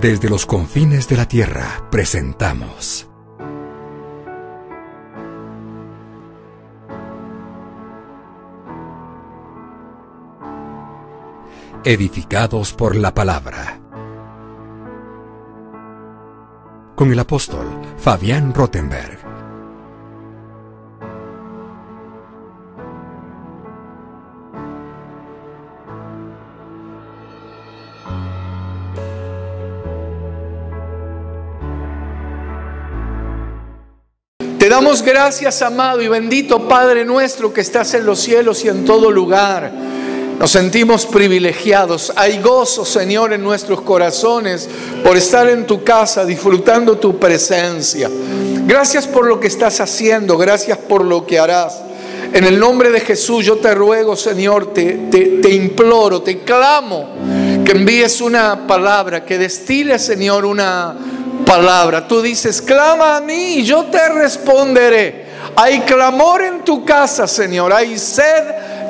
Desde los confines de la tierra presentamos Edificados por la Palabra, con el apóstol Fabián Rottenberg. Te damos gracias, amado y bendito Padre nuestro que estás en los cielos y en todo lugar. Nos sentimos privilegiados. Hay gozo, Señor, en nuestros corazones por estar en tu casa, disfrutando tu presencia. Gracias por lo que estás haciendo, gracias por lo que harás. En el nombre de Jesús yo te ruego, Señor, te imploro, te clamo que envíes una palabra, que destiles, Señor, una palabra. Tú dices, clama a mí y yo te responderé. Hay clamor en tu casa, Señor, hay sed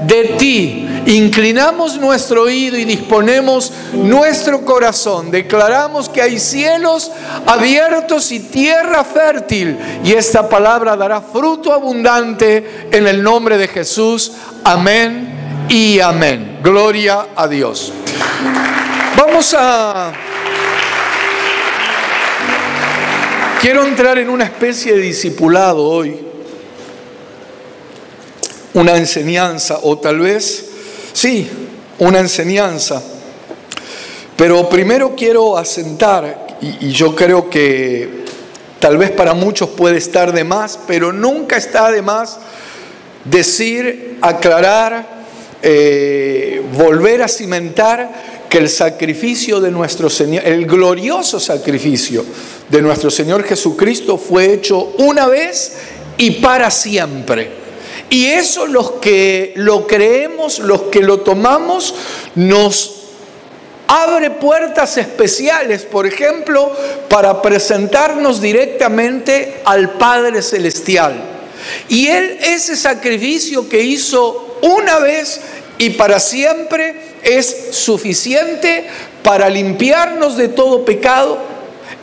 de ti. Inclinamos nuestro oído y disponemos nuestro corazón. Declaramos que hay cielos abiertos y tierra fértil, y esta palabra dará fruto abundante en el nombre de Jesús. Amén y amén. Gloria a Dios. Quiero entrar en una especie de discipulado hoy, una enseñanza, o tal vez, sí, una enseñanza. Pero primero quiero asentar, y yo creo que tal vez para muchos puede estar de más, pero nunca está de más decir, aclarar, volver a cimentar que el sacrificio de nuestro Señor, el glorioso sacrificio de nuestro Señor Jesucristo fue hecho una vez y para siempre. Y eso, los que lo creemos, los que lo tomamos, nos abre puertas especiales, por ejemplo, para presentarnos directamente al Padre Celestial. Y Él, ese sacrificio que hizo una vez y para siempre, es suficiente para limpiarnos de todo pecado.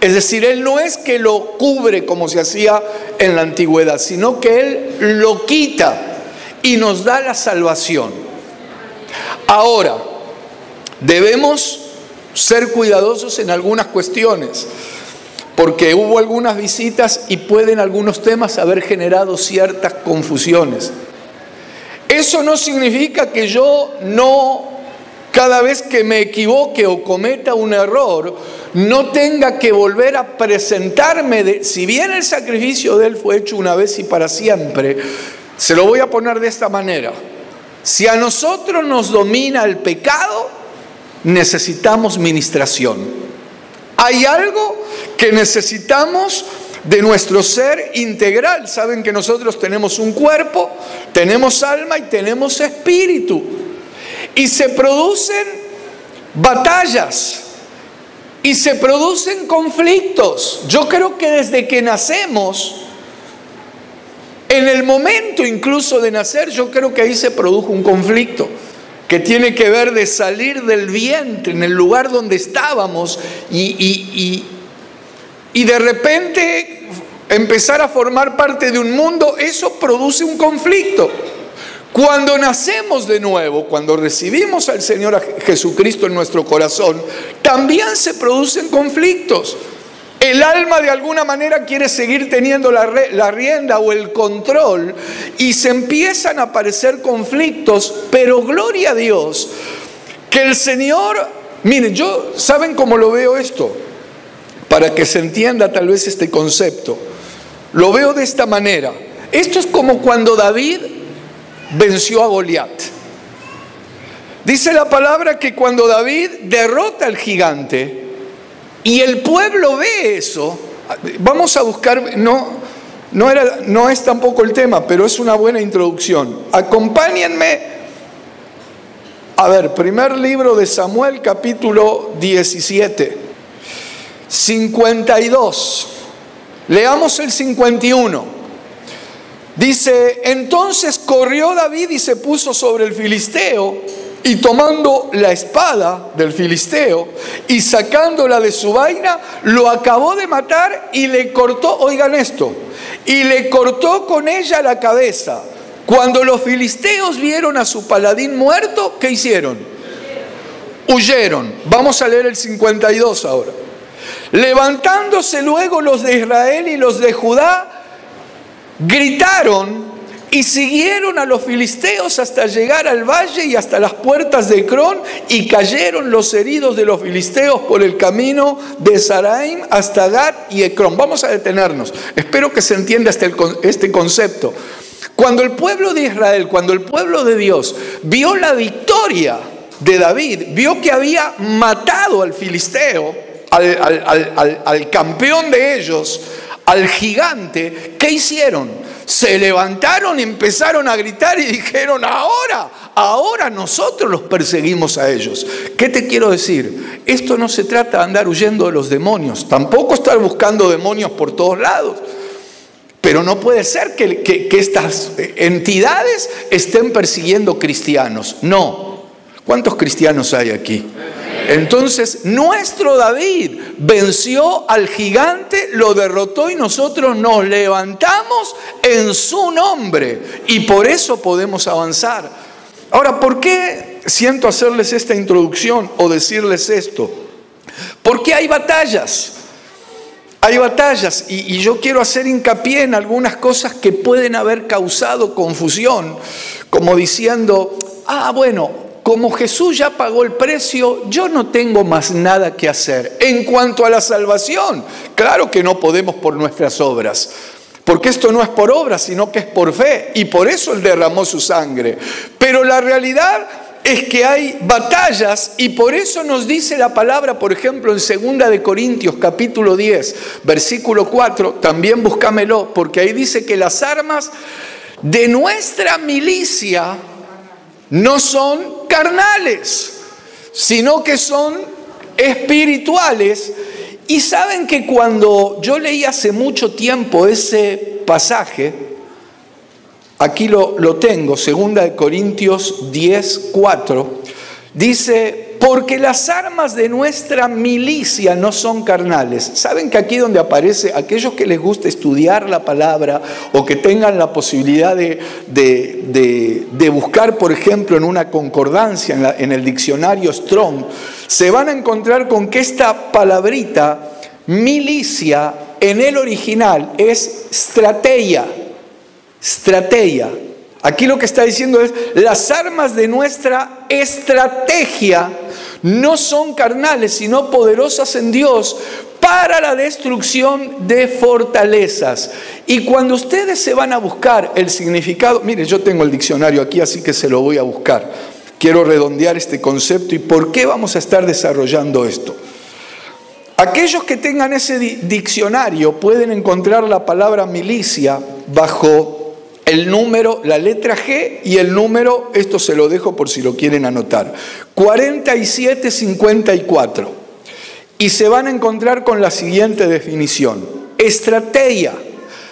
Es decir, Él no es que lo cubre como se hacía en la antigüedad, sino que Él lo quita y nos da la salvación. Ahora, debemos ser cuidadosos en algunas cuestiones, porque hubo algunas visitas y pueden algunos temas haber generado ciertas confusiones. Eso no significa que yo no, cada vez que me equivoque o cometa un error, no tenga que volver a presentarme. Si bien el sacrificio de Él fue hecho una vez y para siempre, se lo voy a poner de esta manera. Si a nosotros nos domina el pecado, necesitamos ministración. Hay algo que necesitamos de nuestro ser integral. Saben que nosotros tenemos un cuerpo, tenemos alma y tenemos espíritu. Y se producen batallas y se producen conflictos. Yo creo que desde que nacemos, en el momento incluso de nacer, yo creo que ahí se produjo un conflicto que tiene que ver de salir del vientre, en el lugar donde estábamos, y de repente empezar a formar parte de un mundo. Eso produce un conflicto. Cuando nacemos de nuevo, cuando recibimos al Señor Jesucristo en nuestro corazón, también se producen conflictos. El alma de alguna manera quiere seguir teniendo la rienda o el control, y se empiezan a aparecer conflictos, pero gloria a Dios que el Señor, miren, ¿saben cómo lo veo esto? Para que se entienda tal vez este concepto, lo veo de esta manera. Esto es como cuando David venció a Goliat. Dice la palabra que cuando David derrota al gigante y el pueblo ve eso, vamos a buscar, no es tampoco el tema, pero es una buena introducción. Acompáñenme a ver, primer libro de Samuel, capítulo 17, 52. Leamos el 51. Dice, entonces corrió David y se puso sobre el filisteo y tomando la espada del filisteo y sacándola de su vaina, lo acabó de matar y le cortó, oigan esto, y le cortó con ella la cabeza. Cuando los filisteos vieron a su paladín muerto, ¿qué hicieron? Huyeron. Vamos a leer el 52 ahora. Levantándose luego los de Israel y los de Judá, gritaron y siguieron a los filisteos hasta llegar al valle y hasta las puertas de Ecrón, y cayeron los heridos de los filisteos por el camino de Saraim hasta Gat y Ecrón. Vamos a detenernos. Espero que se entienda este concepto. Cuando el pueblo de Israel, cuando el pueblo de Dios vio la victoria de David, vio que había matado al filisteo, al campeón de ellos, al gigante, ¿qué hicieron? Se levantaron y empezaron a gritar y dijeron: ahora nosotros los perseguimos a ellos. ¿Qué te quiero decir? Esto no se trata de andar huyendo de los demonios, tampoco estar buscando demonios por todos lados. Pero no puede ser que estas entidades estén persiguiendo cristianos. No. ¿Cuántos cristianos hay aquí? Entonces, nuestro David venció al gigante, lo derrotó y nosotros nos levantamos en su nombre. Y por eso podemos avanzar. Ahora, ¿por qué siento hacerles esta introducción o decirles esto? Porque hay batallas. Hay batallas y yo quiero hacer hincapié en algunas cosas que pueden haber causado confusión, como diciendo: bueno, como Jesús ya pagó el precio, yo no tengo más nada que hacer. En cuanto a la salvación, claro que no podemos por nuestras obras, porque esto no es por obras, sino que es por fe, y por eso Él derramó su sangre. Pero la realidad es que hay batallas, y por eso nos dice la palabra, por ejemplo, en 2 de Corintios capítulo 10, versículo 4, también búscamelo, porque ahí dice que las armas de nuestra milicia no son carnales, sino que son espirituales. Y saben que cuando yo leí hace mucho tiempo ese pasaje, aquí lo tengo, 2 de Corintios 10, 4, dice: porque las armas de nuestra milicia no son carnales. ¿Saben que aquí donde aparece, aquellos que les gusta estudiar la palabra o que tengan la posibilidad de buscar, por ejemplo, en una concordancia, en el diccionario Strong, se van a encontrar con que esta palabrita, milicia, en el original es strategia. Strategia. Aquí lo que está diciendo es: las armas de nuestra estrategia no son carnales, sino poderosas en Dios para la destrucción de fortalezas. Y cuando ustedes se van a buscar el significado, mire, yo tengo el diccionario aquí, así que se lo voy a buscar. Quiero redondear este concepto y por qué vamos a estar desarrollando esto. Aquellos que tengan ese diccionario pueden encontrar la palabra milicia bajo el número, la letra G y el número, esto se lo dejo por si lo quieren anotar, 4754. Y se van a encontrar con la siguiente definición: estrategia,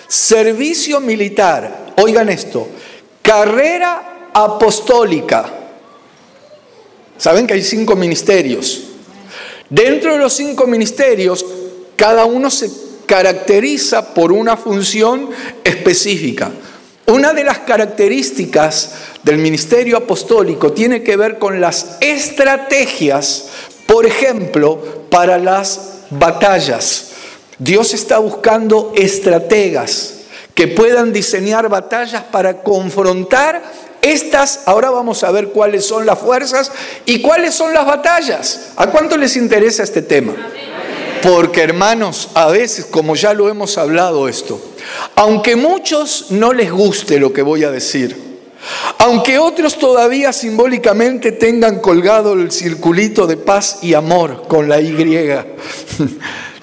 servicio militar, oigan esto, carrera apostólica. Saben que hay 5 ministerios. Dentro de los 5 ministerios, cada uno se caracteriza por una función específica. Una de las características del ministerio apostólico tiene que ver con las estrategias, por ejemplo, para las batallas. Dios está buscando estrategas que puedan diseñar batallas para confrontar estas. Ahora vamos a ver cuáles son las fuerzas y cuáles son las batallas. ¿A cuánto les interesa este tema? Porque, hermanos, a veces, como ya lo hemos hablado esto, aunque muchos no les guste lo que voy a decir, aunque otros todavía simbólicamente tengan colgado el circulito de paz y amor con la Y,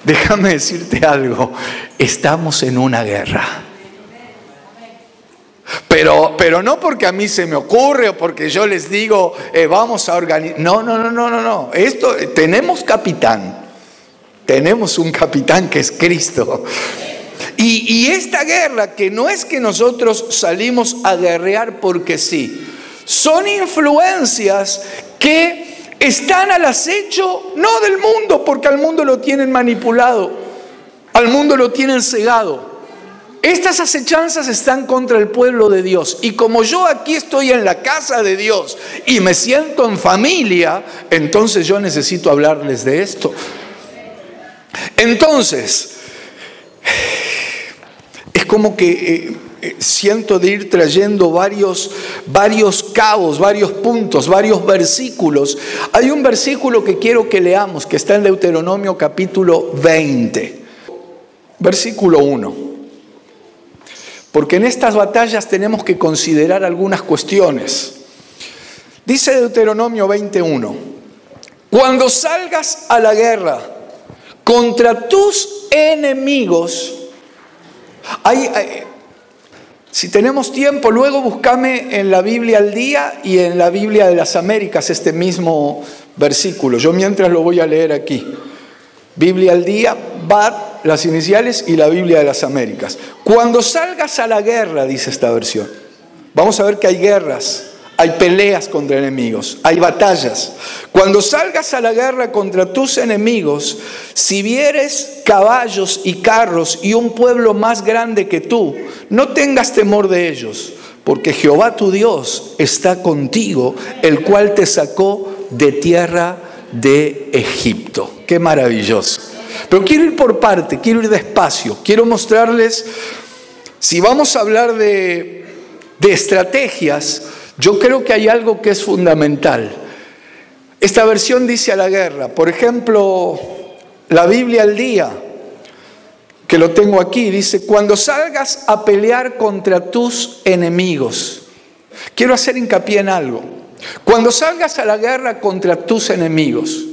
déjame decirte algo, estamos en una guerra. Pero no porque a mí se me ocurre o porque yo les digo, vamos a organizar. No. Esto, tenemos capitán. Tenemos un capitán que es Cristo. Y esta guerra, que no es que nosotros salimos a guerrear porque sí, Son influencias que están al acecho, no del mundo, porque al mundo lo tienen manipulado, al mundo lo tienen cegado. Estas acechanzas están contra el pueblo de Dios. Y como yo aquí estoy en la casa de Dios y me siento en familia, entonces yo necesito hablarles de esto. Entonces, es como que siento de ir trayendo varios cabos, varios puntos, varios versículos. Hay un versículo que quiero que leamos, que está en Deuteronomio capítulo 20, versículo 1. Porque en estas batallas tenemos que considerar algunas cuestiones. Dice Deuteronomio 21, cuando salgas a la guerra contra tus enemigos, si tenemos tiempo, luego búscame en la Biblia al Día y en la Biblia de las Américas este mismo versículo. Yo mientras lo voy a leer aquí. Biblia al Día, BAT, las iniciales, y la Biblia de las Américas. Cuando salgas a la guerra, dice esta versión, vamos a ver que hay guerras, hay peleas contra enemigos, hay batallas. Cuando salgas a la guerra contra tus enemigos, si vieres caballos y carros y un pueblo más grande que tú, no tengas temor de ellos, porque Jehová tu Dios está contigo, el cual te sacó de tierra de Egipto. Qué maravilloso. Pero quiero ir por parte, quiero ir despacio, quiero mostrarles, si vamos a hablar de estrategias, yo creo que hay algo que es fundamental. Esta versión dice a la guerra, por ejemplo, la Biblia al Día, que lo tengo aquí, dice, cuando salgas a pelear contra tus enemigos. Quiero hacer hincapié en algo. Cuando salgas a la guerra contra tus enemigos,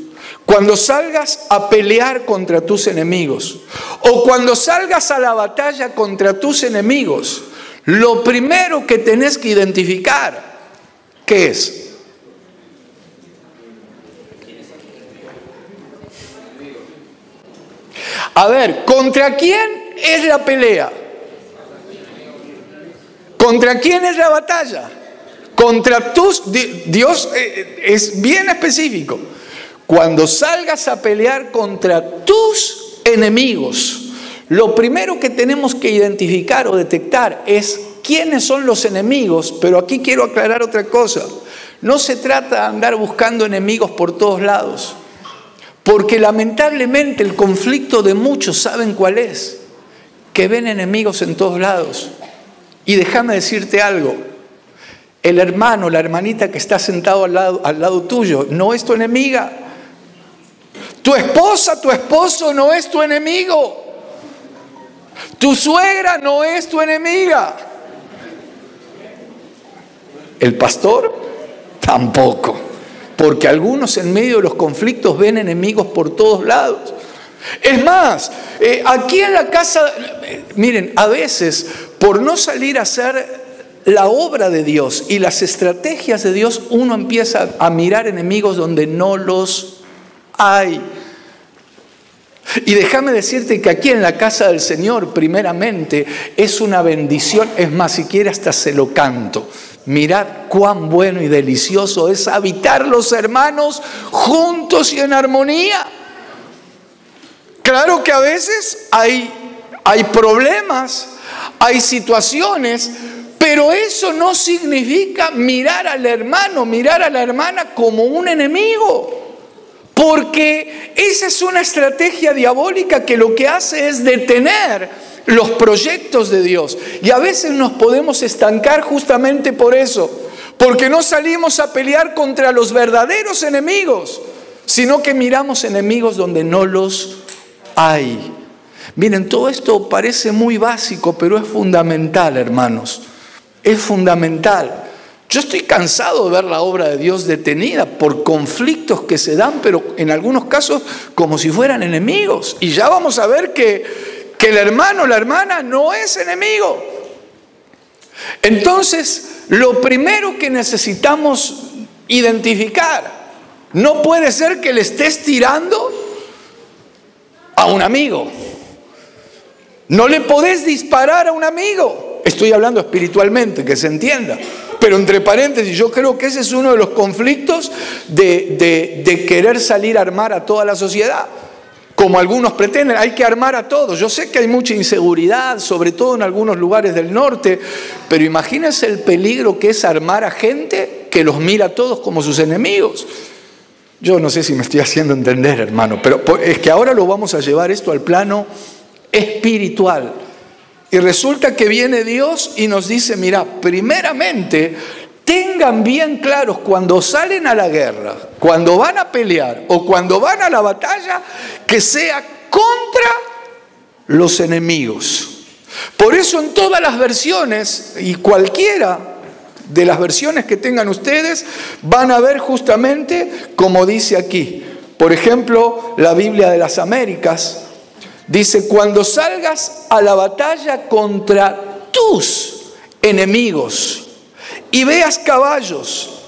cuando salgas a pelear contra tus enemigos, o cuando salgas a la batalla contra tus enemigos, lo primero que tenés que identificar, ¿qué es? A ver, ¿contra quién es la pelea? ¿Contra quién es la batalla? Contra tus... Dios es bien específico. Cuando salgas a pelear contra tus enemigos, lo primero que tenemos que identificar o detectar es quiénes son los enemigos. Pero aquí quiero aclarar otra cosa. No se trata de andar buscando enemigos por todos lados. Porque lamentablemente el conflicto de muchos, ¿saben cuál es? Que ven enemigos en todos lados. Y déjame decirte algo. El hermano, la hermanita que está sentado al lado tuyo, no es tu enemiga. Tu esposa, tu esposo no es tu enemigo. Tu suegra no es tu enemiga. El pastor tampoco. Porque algunos en medio de los conflictos ven enemigos por todos lados. Es más, aquí en la casa, miren, a veces por no salir a hacer la obra de Dios y las estrategias de Dios, uno empieza a mirar enemigos donde no los hay. Y déjame decirte que aquí en la casa del Señor, primeramente, es una bendición. Es más, si quiere hasta se lo canto. Mirad cuán bueno y delicioso es habitar los hermanos juntos y en armonía. Claro que a veces hay problemas, hay situaciones, pero eso no significa mirar al hermano, mirar a la hermana como un enemigo. Porque esa es una estrategia diabólica que lo que hace es detener los proyectos de Dios. Y a veces nos podemos estancar justamente por eso. Porque no salimos a pelear contra los verdaderos enemigos, sino que miramos enemigos donde no los hay. Miren, todo esto parece muy básico, pero es fundamental, hermanos. Es fundamental. Yo estoy cansado de ver la obra de Dios detenida por conflictos que se dan, pero en algunos casos como si fueran enemigos. Y ya vamos a ver que el hermano o la hermana no es enemigo. Entonces, lo primero que necesitamos identificar, no puede ser que le estés tirando a un amigo. No le podés disparar a un amigo. Estoy hablando espiritualmente, que se entienda. Pero entre paréntesis, yo creo que ese es uno de los conflictos de querer salir a armar a toda la sociedad. Como algunos pretenden, hay que armar a todos. Yo sé que hay mucha inseguridad, sobre todo en algunos lugares del norte, pero imagínense el peligro que es armar a gente que los mira a todos como sus enemigos. Yo no sé si me estoy haciendo entender, hermano, pero es que ahora lo vamos a llevar esto al plano espiritual. Y resulta que viene Dios y nos dice, mira, primeramente, tengan bien claros cuando salen a la guerra, cuando van a pelear o cuando van a la batalla, que sea contra los enemigos. Por eso en todas las versiones, y cualquiera de las versiones que tengan ustedes, van a ver justamente como dice aquí. Por ejemplo, la Biblia de las Américas dice, cuando salgas a la batalla contra tus enemigos y veas caballos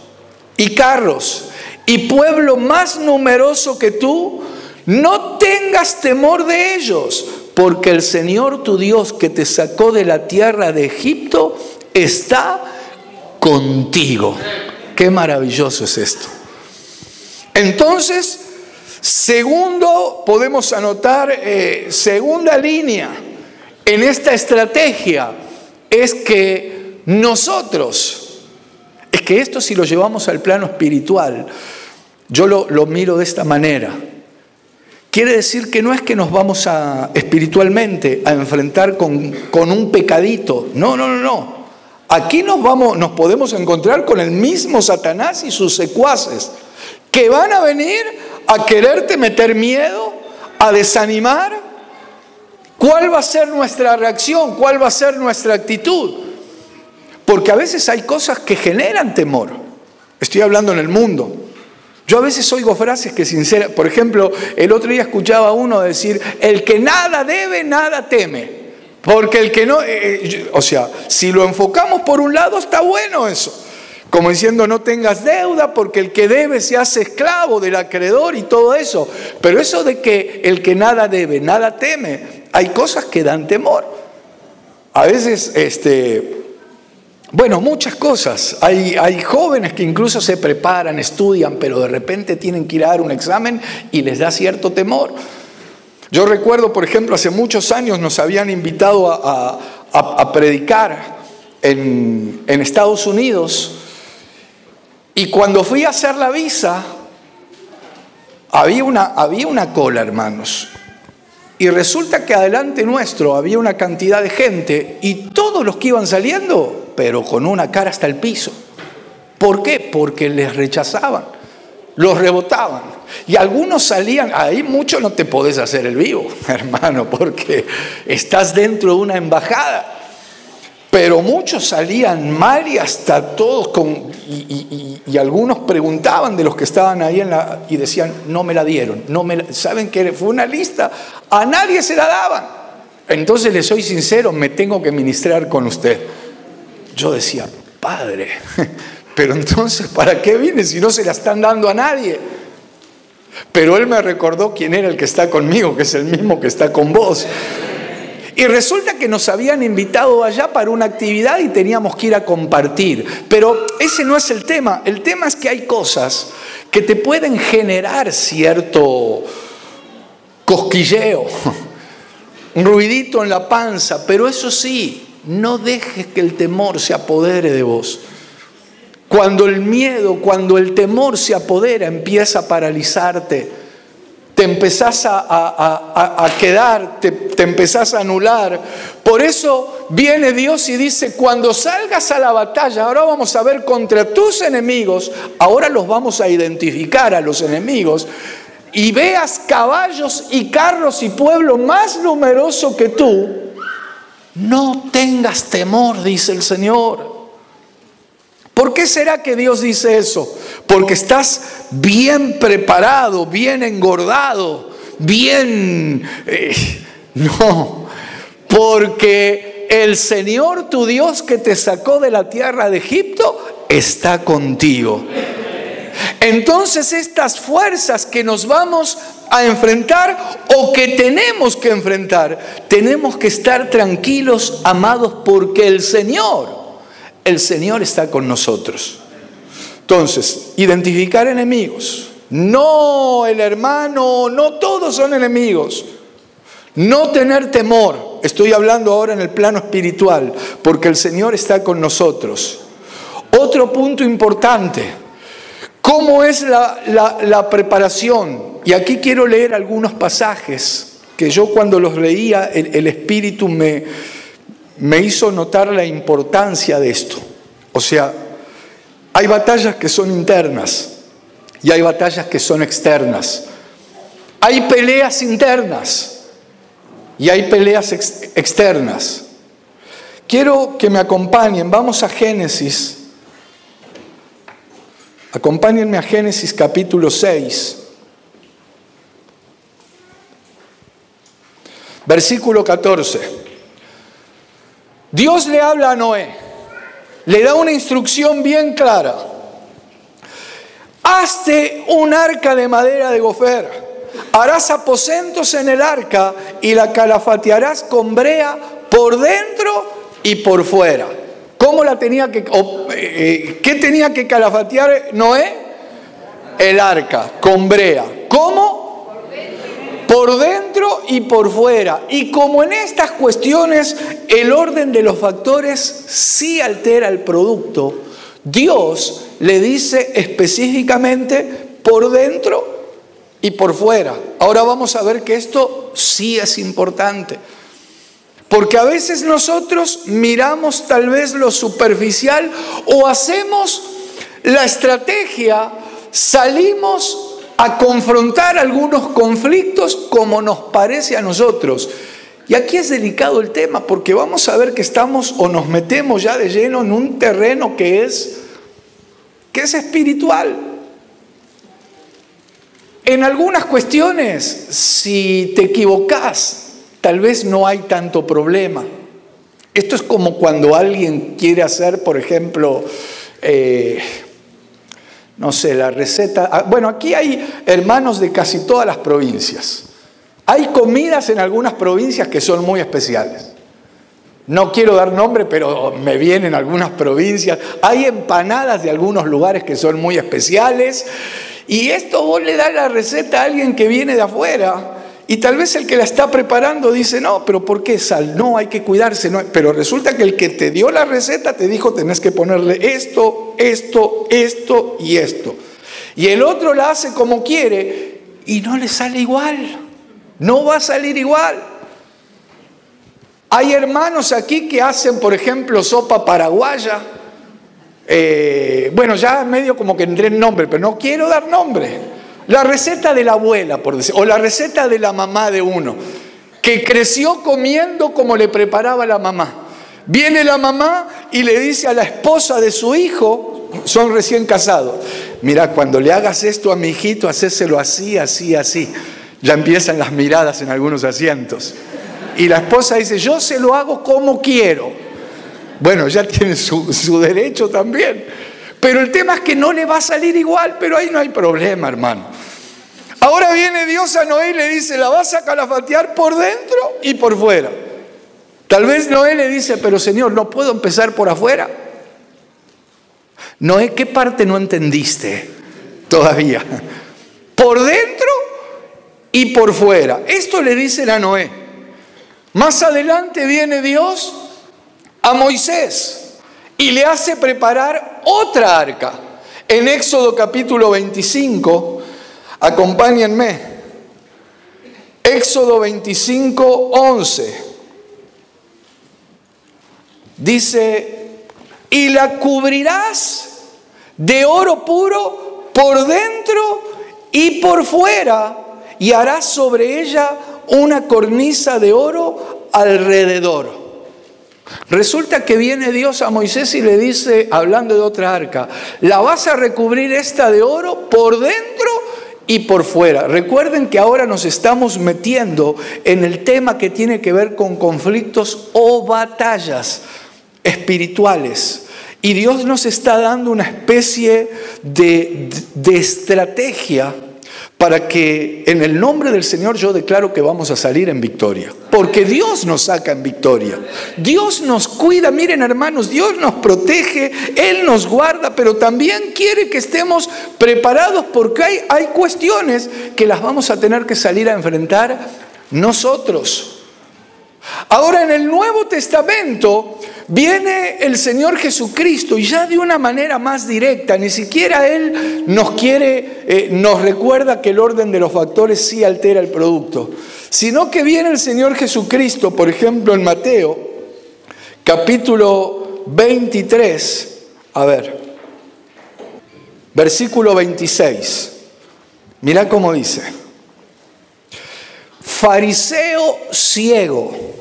y carros y pueblo más numeroso que tú, no tengas temor de ellos, porque el Señor tu Dios que te sacó de la tierra de Egipto está contigo. Qué maravilloso es esto. Entonces, segundo, podemos anotar, segunda línea en esta estrategia es que nosotros, es que esto si lo llevamos al plano espiritual, yo lo miro de esta manera. Quiere decir que no es que nos vamos espiritualmente a enfrentar con un pecadito. No. Aquí nos podemos encontrar con el mismo Satanás y sus secuaces, que van a venir a quererte meter miedo, a desanimar. ¿Cuál va a ser nuestra reacción? ¿Cuál va a ser nuestra actitud? Porque a veces hay cosas que generan temor. Estoy hablando en el mundo. Yo a veces oigo frases que sinceramente, por ejemplo, el otro día escuchaba a uno decir, el que nada debe, nada teme. Porque el que no, o sea, si lo enfocamos por un lado está bueno eso. Como diciendo no tengas deuda porque el que debe se hace esclavo del acreedor y todo eso. Pero eso de que el que nada debe, nada teme, hay cosas que dan temor. A veces, bueno, muchas cosas. Hay jóvenes que incluso se preparan, estudian, pero de repente tienen que ir a dar un examen y les da cierto temor. Yo recuerdo, por ejemplo, hace muchos años nos habían invitado a predicar en Estados Unidos. Y cuando fui a hacer la visa, había una cola, hermanos. Y resulta que adelante nuestro había una cantidad de gente y todos los que iban saliendo, pero con una cara hasta el piso. ¿Por qué? Porque les rechazaban, los rebotaban. Y algunos salían, ahí mucho no te podés hacer el vivo, hermano, porque estás dentro de una embajada. Pero muchos salían mal y hasta todos y algunos preguntaban de los que estaban ahí y decían, no me la dieron, ¿saben qué? Fue una lista, a nadie se la daban. Entonces les soy sincero, me tengo que ministrar con usted. Yo decía, Padre, pero entonces ¿para qué vine si no se la están dando a nadie? Pero él me recordó quién era el que está conmigo, que es el mismo que está con vos. Y resulta que nos habían invitado allá para una actividad y teníamos que ir a compartir. Pero ese no es el tema. El tema es que hay cosas que te pueden generar cierto cosquilleo, un ruidito en la panza. Pero eso sí, no dejes que el temor se apodere de vos. Cuando el miedo, cuando el temor se apodera, empieza a paralizarte. Te empezás a quedar, te empezás a anular. Por eso viene Dios y dice, cuando salgas a la batalla, ahora vamos a ver contra tus enemigos, ahora los vamos a identificar a los enemigos, y veas caballos y carros y pueblo más numeroso que tú, no tengas temor, dice el Señor. ¿Por qué será que Dios dice eso? Porque estás bien preparado, bien engordado, bien... no, porque el Señor tu Dios que te sacó de la tierra de Egipto está contigo. Entonces estas fuerzas que nos vamos a enfrentar o que tenemos que enfrentar, tenemos que estar tranquilos, amados, porque el Señor el Señor está con nosotros. Entonces, identificar enemigos. No el hermano, no todos son enemigos. No tener temor. Estoy hablando ahora en el plano espiritual, porque el Señor está con nosotros. Otro punto importante. ¿Cómo es la preparación? Y aquí quiero leer algunos pasajes que yo cuando los leía, el Espíritu me hizo notar la importancia de esto. O sea, hay batallas que son internas y hay batallas que son externas. Hay peleas internas y hay peleas externas. Quiero que me acompañen, vamos a Génesis. Acompáñenme a Génesis capítulo 6. Versículo 14. Dios le habla a Noé, le da una instrucción bien clara. Hazte un arca de madera de gofer, harás aposentos en el arca y la calafatearás con brea por dentro y por fuera. ¿Cómo la tenía qué tenía que calafatear Noé? El arca, con brea. ¿Cómo? Por dentro y por fuera. Y como en estas cuestiones el orden de los factores sí altera el producto, Dios le dice específicamente por dentro y por fuera. Ahora vamos a ver que esto sí es importante. Porque a veces nosotros miramos tal vez lo superficial o hacemos la estrategia, salimos a confrontar algunos conflictos como nos parece a nosotros. Y aquí es delicado el tema porque vamos a ver que estamos o nos metemos ya de lleno en un terreno que es espiritual. En algunas cuestiones, si te equivocas, tal vez no hay tanto problema. Esto es como cuando alguien quiere hacer, por ejemplo, no sé, la receta. Bueno, aquí hay hermanos de casi todas las provincias. Hay comidas en algunas provincias que son muy especiales. No quiero dar nombre, pero me vienen algunas provincias. Hay empanadas de algunos lugares que son muy especiales. Y esto vos le das la receta a alguien que viene de afuera. Y tal vez el que la está preparando dice, no, pero ¿por qué sal? No, hay que cuidarse. No. Pero resulta que el que te dio la receta te dijo, tenés que ponerle esto, esto, esto y esto. Y el otro la hace como quiere y no le sale igual. No va a salir igual. Hay hermanos aquí que hacen, por ejemplo, sopa paraguaya. Bueno, ya medio como que entré en nombre, pero no quiero dar nombre. La receta de la abuela, por decir, o la receta de la mamá de uno, que creció comiendo como le preparaba la mamá. Viene la mamá y le dice a la esposa de su hijo, son recién casados, mira, cuando le hagas esto a mi hijito, hacéselo así, así, así. Ya empiezan las miradas en algunos asientos. Y la esposa dice, yo se lo hago como quiero. Bueno, ya tiene su derecho también. Pero el tema es que no le va a salir igual, pero ahí no hay problema, hermano. Ahora viene Dios a Noé y le dice, la vas a calafatear por dentro y por fuera. Tal vez Noé le dice, pero Señor, ¿no puedo empezar por afuera? Noé, ¿qué parte no entendiste todavía? Por dentro y por fuera. Esto le dicen a Noé. Más adelante viene Dios a Moisés y le hace preparar otra arca. En Éxodo capítulo 25, acompáñenme. Éxodo 25, 11. Dice, y la cubrirás de oro puro por dentro y por fuera, y harás sobre ella una cornisa de oro alrededor. Resulta que viene Dios a Moisés y le dice, hablando de otra arca, la vas a recubrir esta de oro por dentro y por fuera. Recuerden que ahora nos estamos metiendo en el tema que tiene que ver con conflictos o batallas espirituales. Y Dios nos está dando una especie de estrategia para que en el nombre del Señor yo declaro que vamos a salir en victoria. Porque Dios nos saca en victoria. Dios nos cuida, miren hermanos, Dios nos protege, Él nos guarda, pero también quiere que estemos preparados porque hay cuestiones que las vamos a tener que salir a enfrentar nosotros. Ahora en el Nuevo Testamento viene el Señor Jesucristo y ya de una manera más directa, ni siquiera Él nos recuerda que el orden de los factores sí altera el producto, sino que viene el Señor Jesucristo, por ejemplo en Mateo, capítulo 23, versículo 26, mirá cómo dice: fariseo ciego.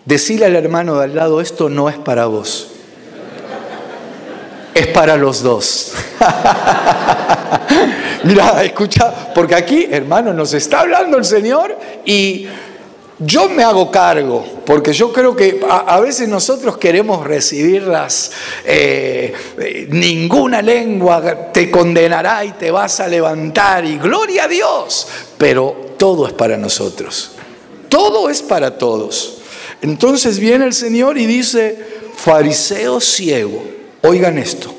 Decile al hermano de al lado, esto no es para vos, es para los dos. Mira, escucha, porque aquí, hermano, nos está hablando el Señor y yo me hago cargo, porque yo creo que a veces nosotros queremos recibirlas, ninguna lengua te condenará y te vas a levantar y gloria a Dios, pero todo es para nosotros, todo es para todos. Entonces viene el Señor y dice: fariseo ciego, oigan esto,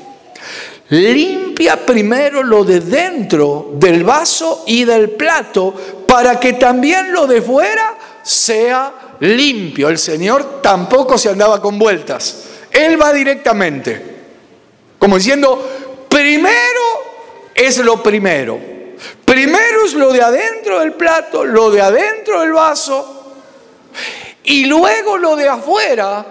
limpia primero lo de dentro del vaso y del plato para que también lo de fuera sea limpio. El Señor tampoco se andaba con vueltas, Él va directamente, como diciendo, primero es lo primero, primero es lo de adentro del plato, lo de adentro del vaso, y luego lo de afuera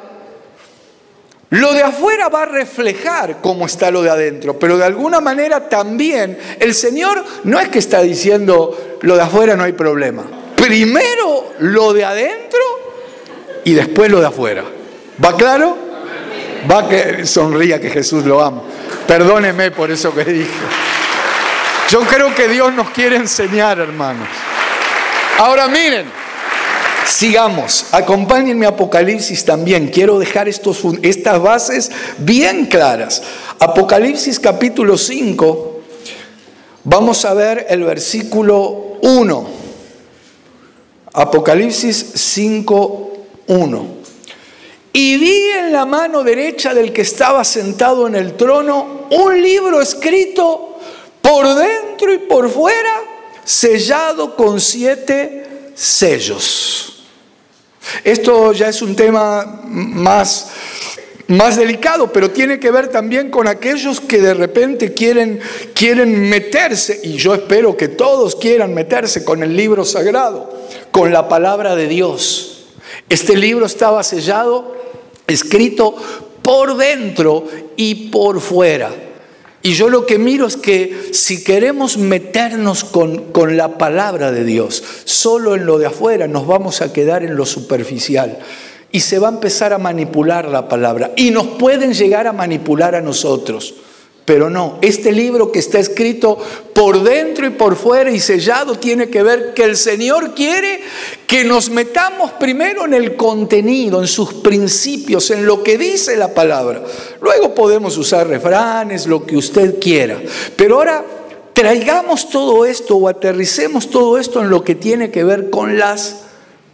va a reflejar cómo está lo de adentro, pero de alguna manera también el Señor no es que está diciendo lo de afuera no hay problema. Primero lo de adentro y después lo de afuera. ¿Va claro? Va que sonría que Jesús lo ama. Perdóneme por eso que dije. Yo creo que Dios nos quiere enseñar, hermanos. Ahora miren. Sigamos, acompáñenme a Apocalipsis también. Quiero dejar estas bases bien claras. Apocalipsis capítulo 5, vamos a ver el versículo 1. Apocalipsis 5, 1. Y vi en la mano derecha del que estaba sentado en el trono un libro escrito por dentro y por fuera, sellado con 7 sellos. Esto ya es un tema más delicado, pero tiene que ver también con aquellos que de repente quieren meterse, y yo espero que todos quieran meterse con el libro sagrado, con la palabra de Dios. Este libro estaba sellado, escrito por dentro y por fuera. Y yo lo que miro es que si queremos meternos con la palabra de Dios, solo en lo de afuera nos vamos a quedar en lo superficial. Y se va a empezar a manipular la palabra. Y nos pueden llegar a manipular a nosotros. Pero no, este libro que está escrito por dentro y por fuera y sellado tiene que ver que el Señor quiere que nos metamos primero en el contenido, en sus principios, en lo que dice la palabra. Luego podemos usar refranes, lo que usted quiera. Pero ahora traigamos todo esto o aterricemos todo esto en lo que tiene que ver con las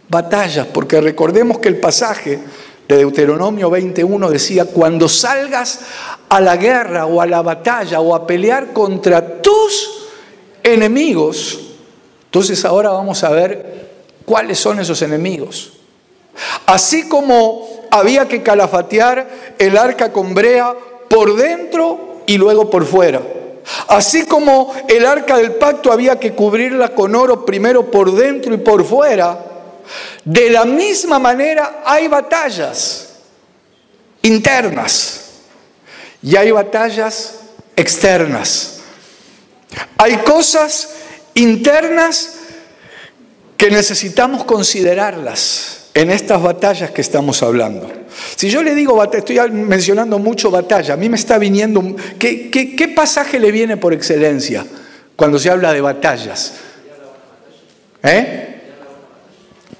batallas. Porque recordemos que el pasaje de Deuteronomio 21 decía: cuando salgas a la guerra o a la batalla o a pelear contra tus enemigos, entonces ahora vamos a ver cuáles son esos enemigos. Así como había que calafatear el arca con brea por dentro y luego por fuera. Así como el arca del pacto había que cubrirla con oro primero por dentro y por fuera. De la misma manera hay batallas internas y hay batallas externas. Hay cosas internas que necesitamos considerarlas en estas batallas que estamos hablando. Si yo le digo, estoy mencionando mucho batalla, a mí me está viniendo, ¿qué pasaje le viene por excelencia cuando se habla de batallas?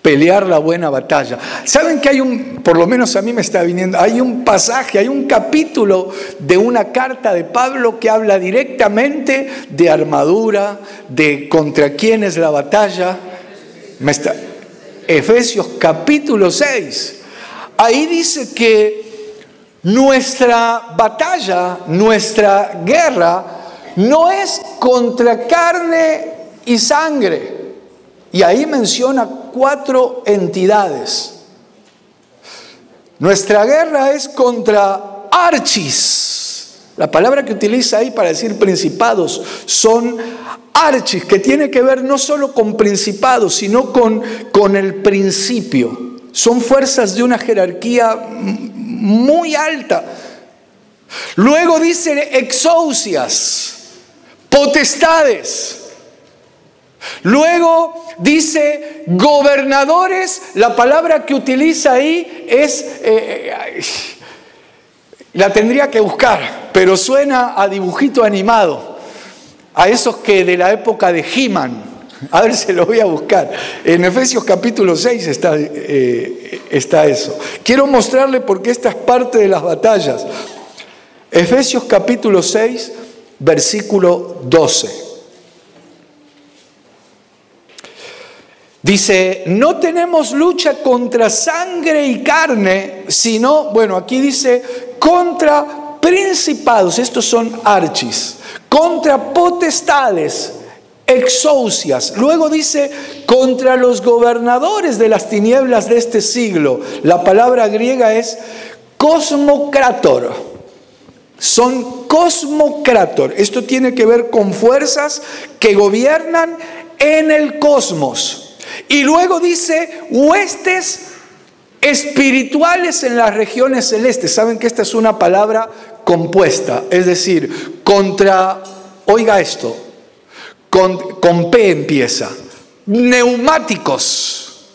pelear la buena batalla. ¿Saben que hay por lo menos a mí me está viniendo, hay un pasaje, hay un capítulo de una carta de Pablo que habla directamente de armadura, de contra quién es la batalla? Efesios capítulo 6. Ahí dice que nuestra batalla, nuestra guerra, no es contra carne y sangre. Y ahí menciona 4 entidades. Nuestra guerra es contra archis. La palabra que utiliza ahí para decir principados son archis, que tiene que ver no solo con principados, sino con el principio. Son fuerzas de una jerarquía muy alta. Luego dice exousias, potestades. Luego dice gobernadores. La palabra que utiliza ahí es, la tendría que buscar, pero suena a dibujito animado, a esos que de la época de He-Man. A ver, se lo voy a buscar. En Efesios capítulo 6 está eso. Quiero mostrarle por qué esta es parte de las batallas. Efesios capítulo 6, versículo 12. Dice, no tenemos lucha contra sangre y carne, sino, bueno, aquí dice, contra principados, estos son archis, contra potestades, exousias. Luego dice, contra los gobernadores de las tinieblas de este siglo. La palabra griega es cosmocrator. Son cosmocrator. Esto tiene que ver con fuerzas que gobiernan en el cosmos. Y luego dice huestes espirituales en las regiones celestes. Saben que esta es una palabra compuesta, es decir, contra, oiga esto, con P empieza, neumáticos,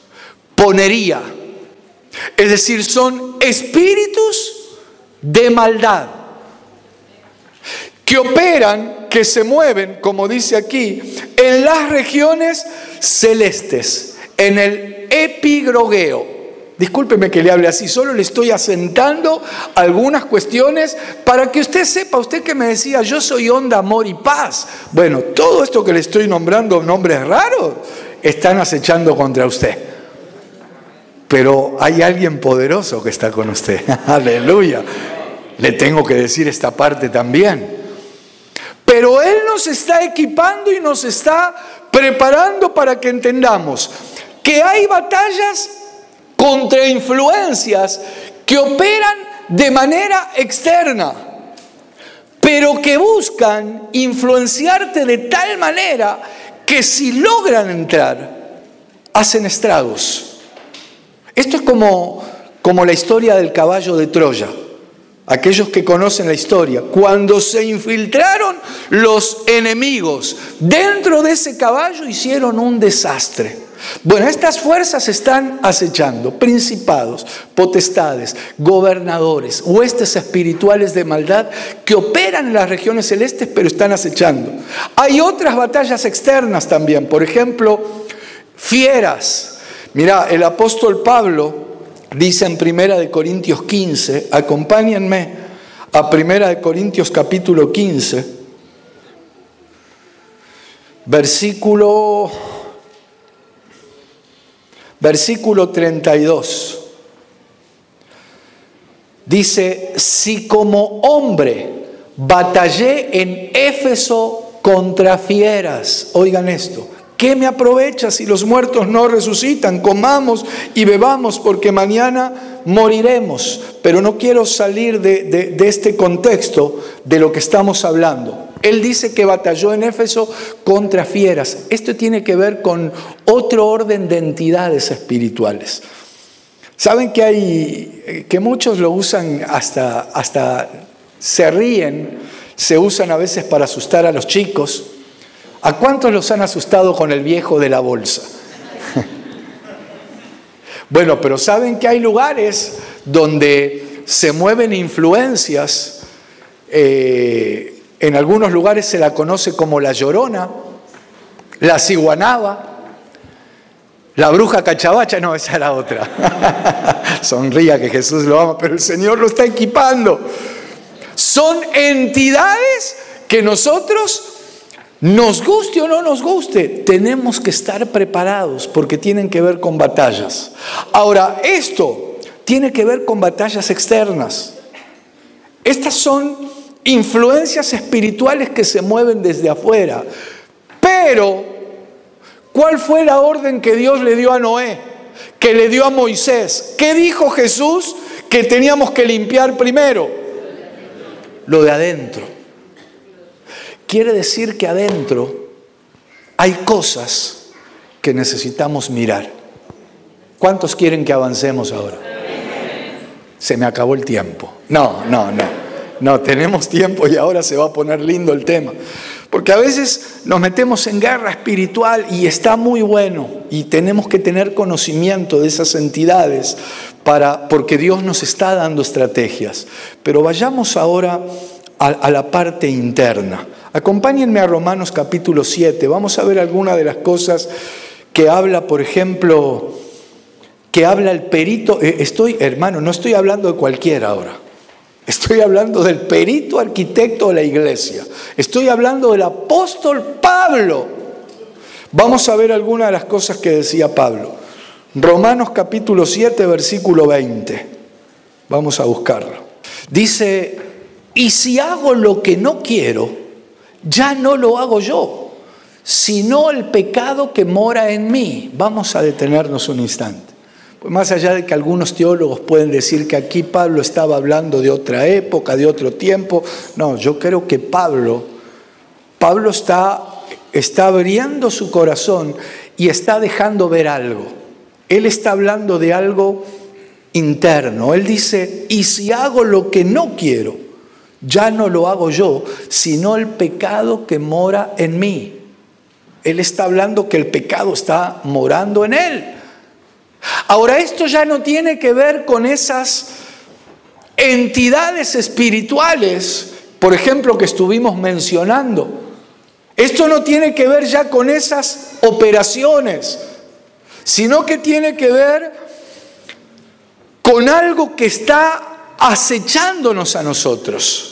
ponería. Es decir, son espíritus de maldad que operan, que se mueven, como dice aquí, en las regiones celestes, en el epigrogeo. Discúlpeme que le hable así, solo le estoy asentando algunas cuestiones para que usted sepa, usted que me decía, yo soy onda, amor y paz. Bueno, todo esto que le estoy nombrando, nombres raros, están acechando contra usted. Pero hay alguien poderoso que está con usted. Aleluya. Le tengo que decir esta parte también. Pero Él nos está equipando y nos está preparando para que entendamos que hay batallas contra influencias que operan de manera externa, pero que buscan influenciarte de tal manera que si logran entrar, hacen estragos. Esto es como la historia del caballo de Troya. Aquellos que conocen la historia, cuando se infiltraron los enemigos dentro de ese caballo, hicieron un desastre. Bueno, estas fuerzas están acechando, principados, potestades, gobernadores, huestes espirituales de maldad que operan en las regiones celestes, pero están acechando. Hay otras batallas externas también, por ejemplo, fieras. Mirá, el apóstol Pablo dice en 1 Corintios 15, acompáñenme a 1 Corintios capítulo 15, versículo 32. Dice, si como hombre batallé en Éfeso contra fieras, oigan esto, ¿qué me aprovecha si los muertos no resucitan? Comamos y bebamos porque mañana moriremos. Pero no quiero salir de este contexto de lo que estamos hablando. Él dice que batalló en Éfeso contra fieras. Esto tiene que ver con otro orden de entidades espirituales. Saben que muchos lo usan hasta se ríen, se usan a veces para asustar a los chicos. ¿A cuántos los han asustado con el viejo de la bolsa? Bueno, pero saben que hay lugares donde se mueven influencias. En algunos lugares se la conoce como la Llorona, la Ciguanaba. La bruja cachabacha, no, esa era otra. Sonría que Jesús lo ama, pero el Señor lo está equipando. Son entidades que nosotros, nos guste o no nos guste, tenemos que estar preparados porque tienen que ver con batallas. Ahora, esto tiene que ver con batallas externas. Estas son influencias espirituales que se mueven desde afuera. Pero, ¿cuál fue la orden que Dios le dio a Noé? Que le dio a Moisés. ¿Qué dijo Jesús que teníamos que limpiar primero? Lo de adentro. Quiere decir que adentro hay cosas que necesitamos mirar. ¿Cuántos quieren que avancemos ahora? Se me acabó el tiempo. No, tenemos tiempo y ahora se va a poner lindo el tema. Porque a veces nos metemos en guerra espiritual y está muy bueno y tenemos que tener conocimiento de esas entidades porque Dios nos está dando estrategias. Pero vayamos ahora a la parte interna. Acompáñenme a Romanos capítulo 7. Vamos a ver algunas de las cosas que habla, por ejemplo, que habla el perito. Hermano, no estoy hablando de cualquiera ahora. Estoy hablando del perito arquitecto de la iglesia. Estoy hablando del apóstol Pablo. Vamos a ver algunas de las cosas que decía Pablo. Romanos capítulo 7, versículo 20. Vamos a buscarlo. Dice, y si hago lo que no quiero, ya no lo hago yo, sino el pecado que mora en mí. Vamos a detenernos un instante. Pues más allá de que algunos teólogos pueden decir que aquí Pablo estaba hablando de otra época, de otro tiempo. No, yo creo que Pablo está abriendo su corazón y está dejando ver algo. Él está hablando de algo interno. Él dice, y si hago lo que no quiero, ya no lo hago yo, sino el pecado que mora en mí. Él está hablando que el pecado está morando en él. Ahora, esto ya no tiene que ver con esas entidades espirituales, por ejemplo, que estuvimos mencionando. Esto no tiene que ver ya con esas operaciones, sino que tiene que ver con algo que está acechándonos a nosotros.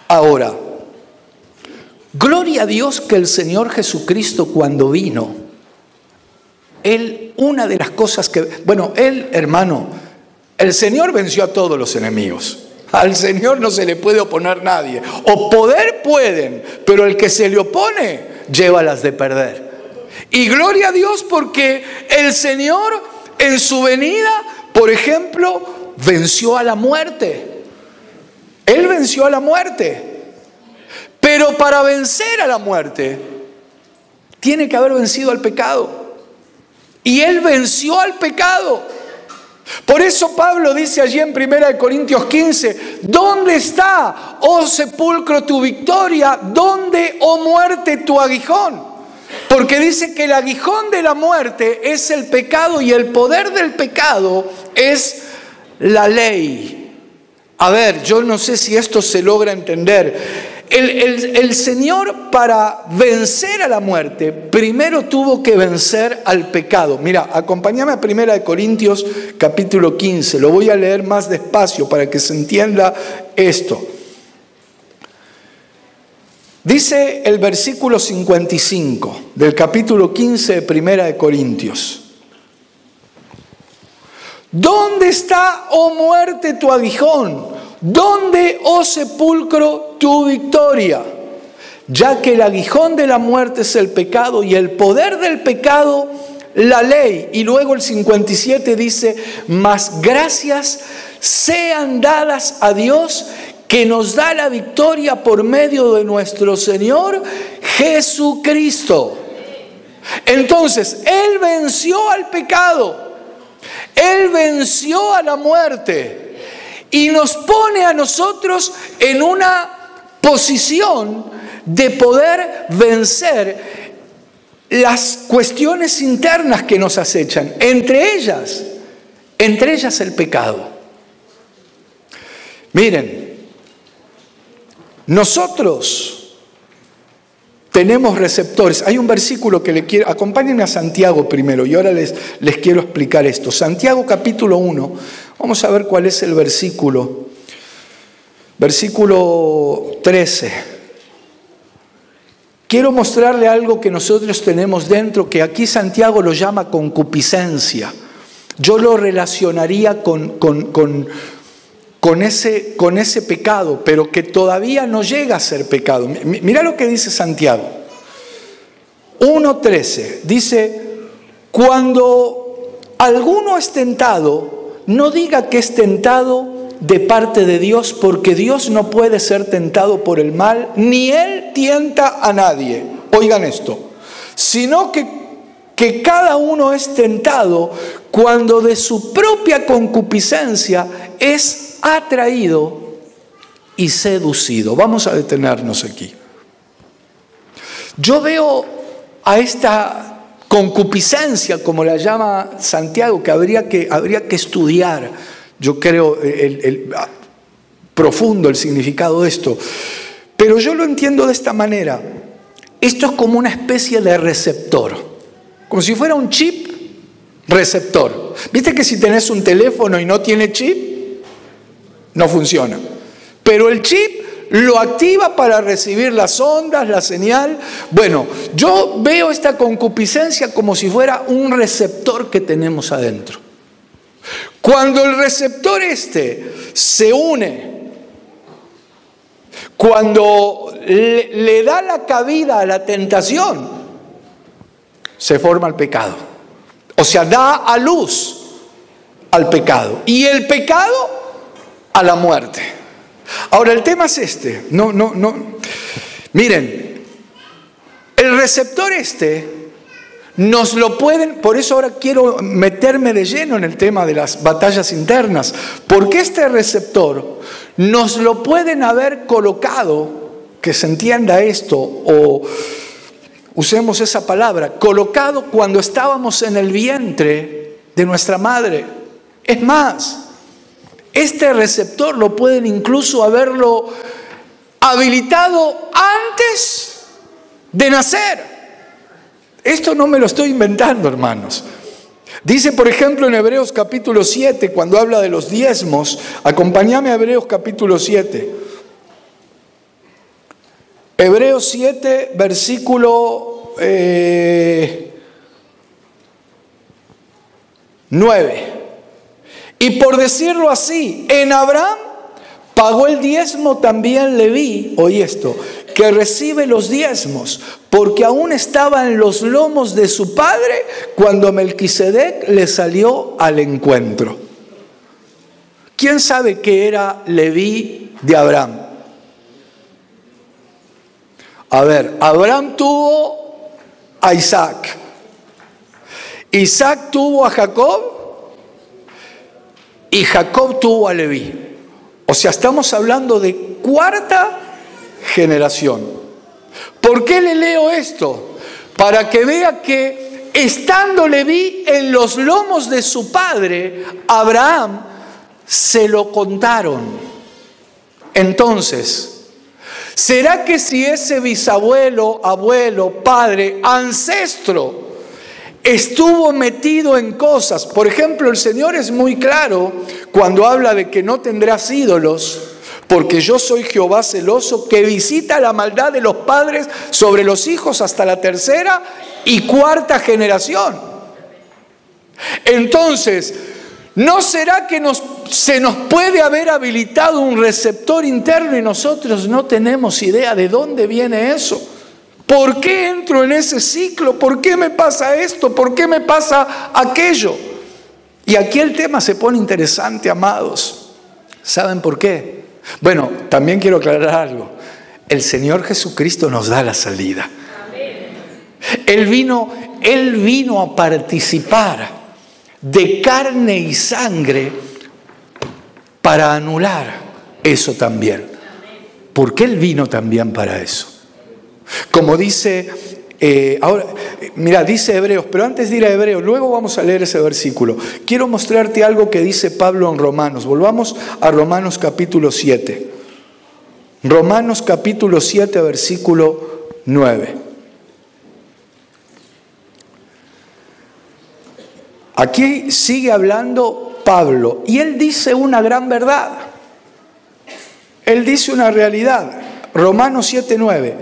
Ahora, gloria a Dios que el Señor Jesucristo cuando vino, una de las cosas que, hermano, el Señor venció a todos los enemigos. Al Señor no se le puede oponer nadie. O poder pueden, pero el que se le opone lleva las de perder. Y gloria a Dios porque el Señor en su venida, por ejemplo, venció a la muerte. Él venció a la muerte. Pero para vencer a la muerte, tiene que haber vencido al pecado. Y Él venció al pecado. Por eso Pablo dice allí en 1 Corintios 15, ¿dónde está, oh sepulcro, tu victoria? ¿Dónde, oh muerte, tu aguijón? Porque dice que el aguijón de la muerte es el pecado y el poder del pecado es la ley. A ver, yo no sé si esto se logra entender. El Señor, para vencer a la muerte, primero tuvo que vencer al pecado. Mira, acompáñame a 1 Corintios capítulo 15. Lo voy a leer más despacio para que se entienda esto. Dice el versículo 55 del capítulo 15 de 1 Corintios. ¿Dónde está, oh muerte, tu aguijón? ¿Dónde, oh sepulcro, tu victoria? Ya que el aguijón de la muerte es el pecado y el poder del pecado, la ley. Y luego el 57 dice, mas gracias sean dadas a Dios que nos da la victoria por medio de nuestro Señor Jesucristo. Entonces, Él venció al pecado. Él venció a la muerte y nos pone a nosotros en una posición de poder vencer las cuestiones internas que nos acechan, entre ellas el pecado. Miren, nosotros tenemos receptores. Hay un versículo que le quiero... Acompáñenme a Santiago primero y ahora les quiero explicar esto. Santiago capítulo 1, vamos a ver cuál es el versículo. Versículo 13. Quiero mostrarle algo que nosotros tenemos dentro, que aquí Santiago lo llama concupiscencia. Yo lo relacionaría con ese pecado, pero que todavía no llega a ser pecado. Mira lo que dice Santiago. 1:13. Dice, cuando alguno es tentado, no diga que es tentado de parte de Dios, porque Dios no puede ser tentado por el mal, ni Él tienta a nadie. Oigan esto. Sino que cada uno es tentado cuando de su propia concupiscencia es atraído y seducido. Vamos a detenernos aquí. Yo veo a esta concupiscencia, como la llama Santiago, que habría que estudiar. Yo creo profundo el significado de esto. Pero yo lo entiendo de esta manera. Esto es como una especie de receptor. Como si fuera un chip receptor. ¿Viste que si tenés un teléfono y no tiene chip, no funciona? Pero el chip lo activa para recibir las ondas, la señal. Bueno, yo veo esta concupiscencia como si fuera un receptor que tenemos adentro. Cuando el receptor se une, cuando le da la cabida a la tentación, se forma el pecado. O sea, da a luz al pecado. Y el pecado a la muerte. Ahora, el tema es No. Miren, el receptor nos lo pueden... Por eso ahora quiero meterme de lleno en el tema de las batallas internas. Porque este receptor nos lo pueden haber colocado, que se entienda esto, o usemos esa palabra, colocado cuando estábamos en el vientre de nuestra madre. Es más, este receptor lo pueden incluso haberlo habilitado antes de nacer. Esto no me lo estoy inventando, hermanos. Dice, por ejemplo, en Hebreos capítulo 7, cuando habla de los diezmos, acompáñame a Hebreos capítulo 7. Hebreos 7, versículo 9. Y por decirlo así, en Abraham pagó el diezmo también Leví, oí esto, que recibe los diezmos, porque aún estaba en los lomos de su padre cuando Melquisedec le salió al encuentro. ¿Quién sabe qué era Leví de Abraham? A ver, Abraham tuvo a Isaac. Isaac tuvo a Jacob y Jacob tuvo a Leví. O sea, estamos hablando de cuarta generación. ¿Por qué le leo esto? Para que vea que estando Leví en los lomos de su padre, Abraham se lo contaron. Entonces, ¿será que si ese bisabuelo, abuelo, padre, ancestro estuvo metido en cosas? Por ejemplo, el Señor es muy claro cuando habla de que no tendrás ídolos, porque yo soy Jehová celoso, que visita la maldad de los padres sobre los hijos hasta la tercera y cuarta generación. Entonces, ¿no será que se nos puede haber habilitado un receptor interno y nosotros no tenemos idea de dónde viene eso? ¿Por qué entro en ese ciclo? ¿Por qué me pasa esto? ¿Por qué me pasa aquello? Y aquí el tema se pone interesante, amados. ¿Saben por qué? Bueno, también quiero aclarar algo. El Señor Jesucristo nos da la salida. Él vino a participar de carne y sangre para anular eso también. Porque Él vino también para eso. Como dice, ahora, mira, dice Hebreos, pero antes de ir a Hebreos, luego vamos a leer ese versículo. Quiero mostrarte algo que dice Pablo en Romanos. Volvamos a Romanos capítulo 7. Romanos capítulo 7, versículo 9. Aquí sigue hablando Pablo y él dice una gran verdad. Él dice una realidad. Romanos 7:9.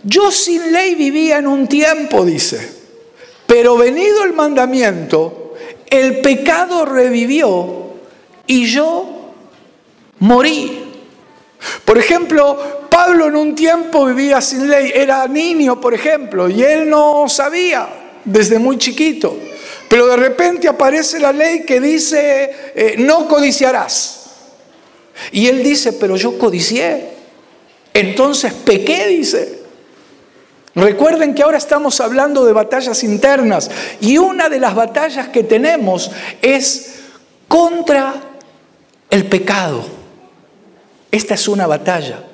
Yo sin ley vivía en un tiempo, dice, pero venido el mandamiento, el pecado revivió y yo morí. Por ejemplo, Pablo en un tiempo vivía sin ley, era niño, por ejemplo, y él no sabía desde muy chiquito. Pero de repente aparece la ley que dice, no codiciarás. Y él dice, pero yo codicié. Entonces pequé, dice. Recuerden que ahora estamos hablando de batallas internas. Y una de las batallas que tenemos es contra el pecado. Esta es una batalla.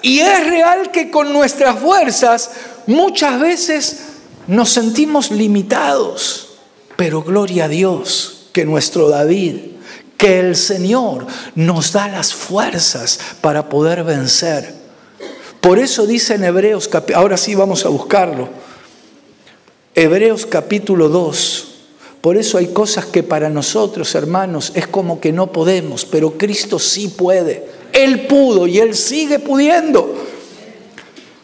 Y es real que con nuestras fuerzas muchas veces nos sentimos limitados, pero gloria a Dios que nuestro David, que el Señor nos da las fuerzas para poder vencer. Por eso dice en Hebreos, ahora sí vamos a buscarlo, Hebreos capítulo 2. Por eso hay cosas que para nosotros, hermanos, es como que no podemos, pero Cristo sí puede. Él pudo y Él sigue pudiendo.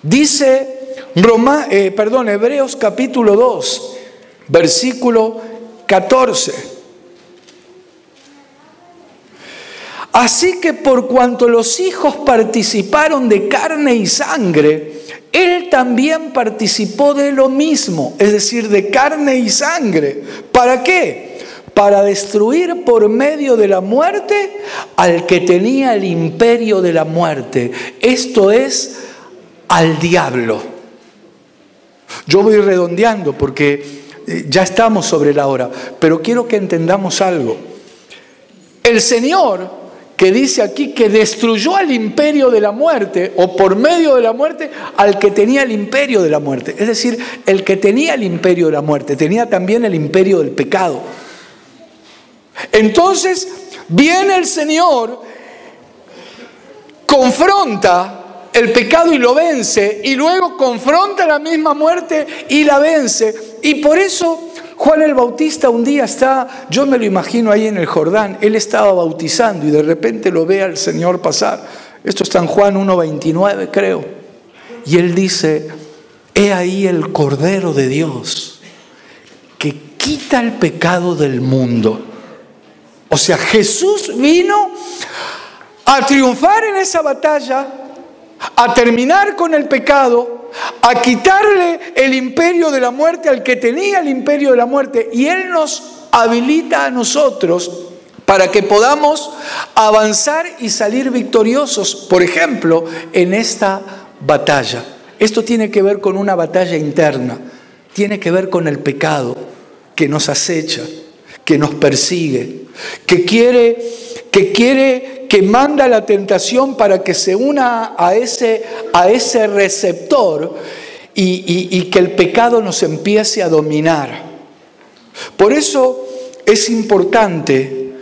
Dice Hebreos capítulo 2, versículo 14. Así que por cuanto los hijos participaron de carne y sangre, Él también participó de lo mismo, es decir, de carne y sangre. ¿Para qué? Para destruir por medio de la muerte al que tenía el imperio de la muerte. Esto es, al diablo. Yo voy redondeando porque ya estamos sobre la hora, pero quiero que entendamos algo. El Señor, que dice aquí que destruyó al imperio de la muerte, o por medio de la muerte, al que tenía el imperio de la muerte. Es decir, el que tenía el imperio de la muerte, tenía también el imperio del pecado. Entonces, viene el Señor, confronta el pecado y lo vence, y luego confronta la misma muerte y la vence. Y por eso Juan el Bautista un día yo me lo imagino ahí en el Jordán, él estaba bautizando y de repente lo ve al Señor pasar. Esto está en Juan 1:29, creo. Y él dice, he ahí el Cordero de Dios que quita el pecado del mundo. O sea, Jesús vino a triunfar en esa batalla, a terminar con el pecado, a quitarle el imperio de la muerte al que tenía el imperio de la muerte. Y Él nos habilita a nosotros para que podamos avanzar y salir victoriosos, por ejemplo, en esta batalla. Esto tiene que ver con una batalla interna, tiene que ver con el pecado que nos acecha, que nos persigue, que manda la tentación para que se una a ese receptor y que el pecado nos empiece a dominar. Por eso es importante,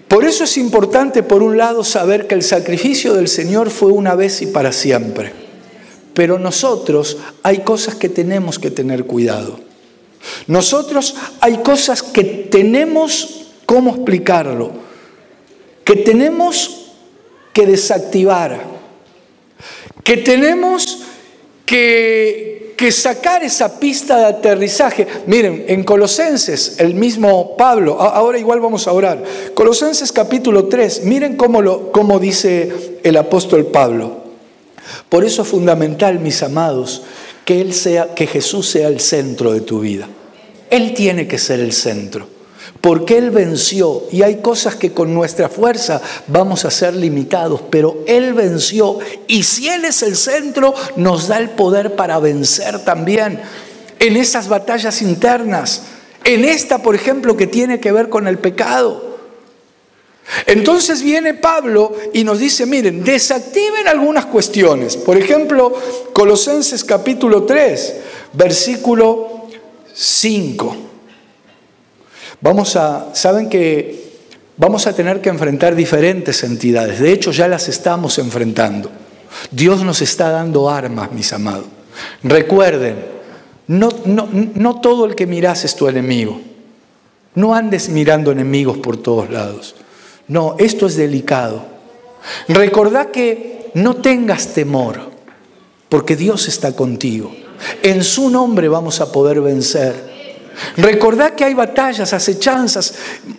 por eso es importante, por un lado, saber que el sacrificio del Señor fue una vez y para siempre. Pero nosotros hay cosas que tenemos que tener cuidado. Nosotros hay cosas que tenemos, ¿cómo explicarlo? Que tenemos que desactivar, que tenemos que sacar esa pista de aterrizaje. Miren, en Colosenses, el mismo Pablo, ahora igual vamos a orar, Colosenses capítulo 3, miren cómo dice el apóstol Pablo. Por eso es fundamental, mis amados, que Jesús sea el centro de tu vida. Él tiene que ser el centro, porque Él venció, y hay cosas que con nuestra fuerza vamos a ser limitados, pero Él venció, y si Él es el centro, nos da el poder para vencer también en esas batallas internas, en esta, por ejemplo, que tiene que ver con el pecado. Entonces viene Pablo y nos dice, miren, desactiven algunas cuestiones. Por ejemplo, Colosenses capítulo 3, versículo 5. Saben que vamos a tener que enfrentar diferentes entidades. De hecho, ya las estamos enfrentando. Dios nos está dando armas, mis amados. Recuerden, No todo el que miras es tu enemigo. No andes mirando enemigos por todos lados. No, esto es delicado. Recordá que no tengas temor, porque Dios está contigo. En su nombre vamos a poder vencer. Recordá que hay batallas, acechanzas,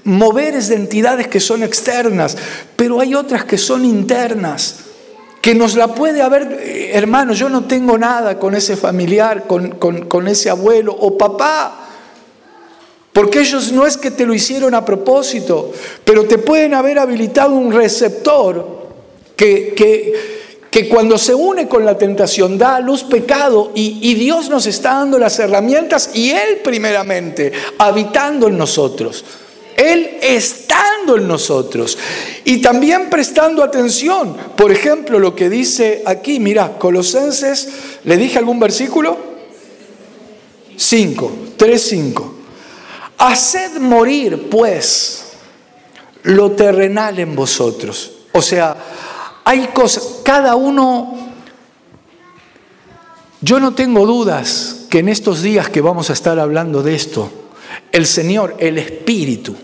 moveres de entidades que son externas, pero hay otras que son internas, que nos la puede haber, hermano, yo no tengo nada con ese familiar, con ese abuelo o papá, porque ellos no es que te lo hicieron a propósito, pero te pueden haber habilitado un receptor que cuando se une con la tentación da a luz pecado, y Dios nos está dando las herramientas, y Él primeramente habitando en nosotros, Él estando en nosotros y también prestando atención. Por ejemplo, lo que dice aquí, mira, Colosenses, ¿le dije algún versículo? 3:5. Haced morir pues lo terrenal en vosotros. O sea, hay cosas, cada uno, yo no tengo dudas que en estos días que vamos a estar hablando de esto, el Señor, el Espíritu,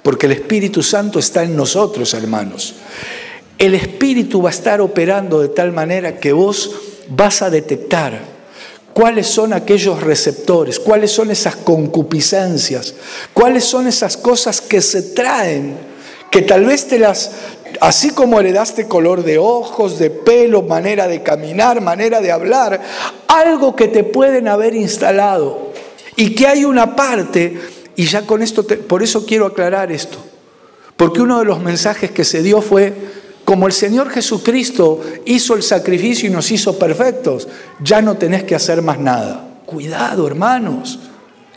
porque el Espíritu Santo está en nosotros, hermanos, el Espíritu va a estar operando de tal manera que vos vas a detectar cuáles son aquellos receptores, cuáles son esas concupiscencias, cuáles son esas cosas que se traen, que tal vez así como heredaste color de ojos, de pelo, manera de caminar, manera de hablar, algo que te pueden haber instalado, y que hay una parte, y ya con esto, por eso quiero aclarar esto, porque uno de los mensajes que se dio fue, como el Señor Jesucristo hizo el sacrificio y nos hizo perfectos, ya no tenés que hacer más nada. Cuidado, hermanos.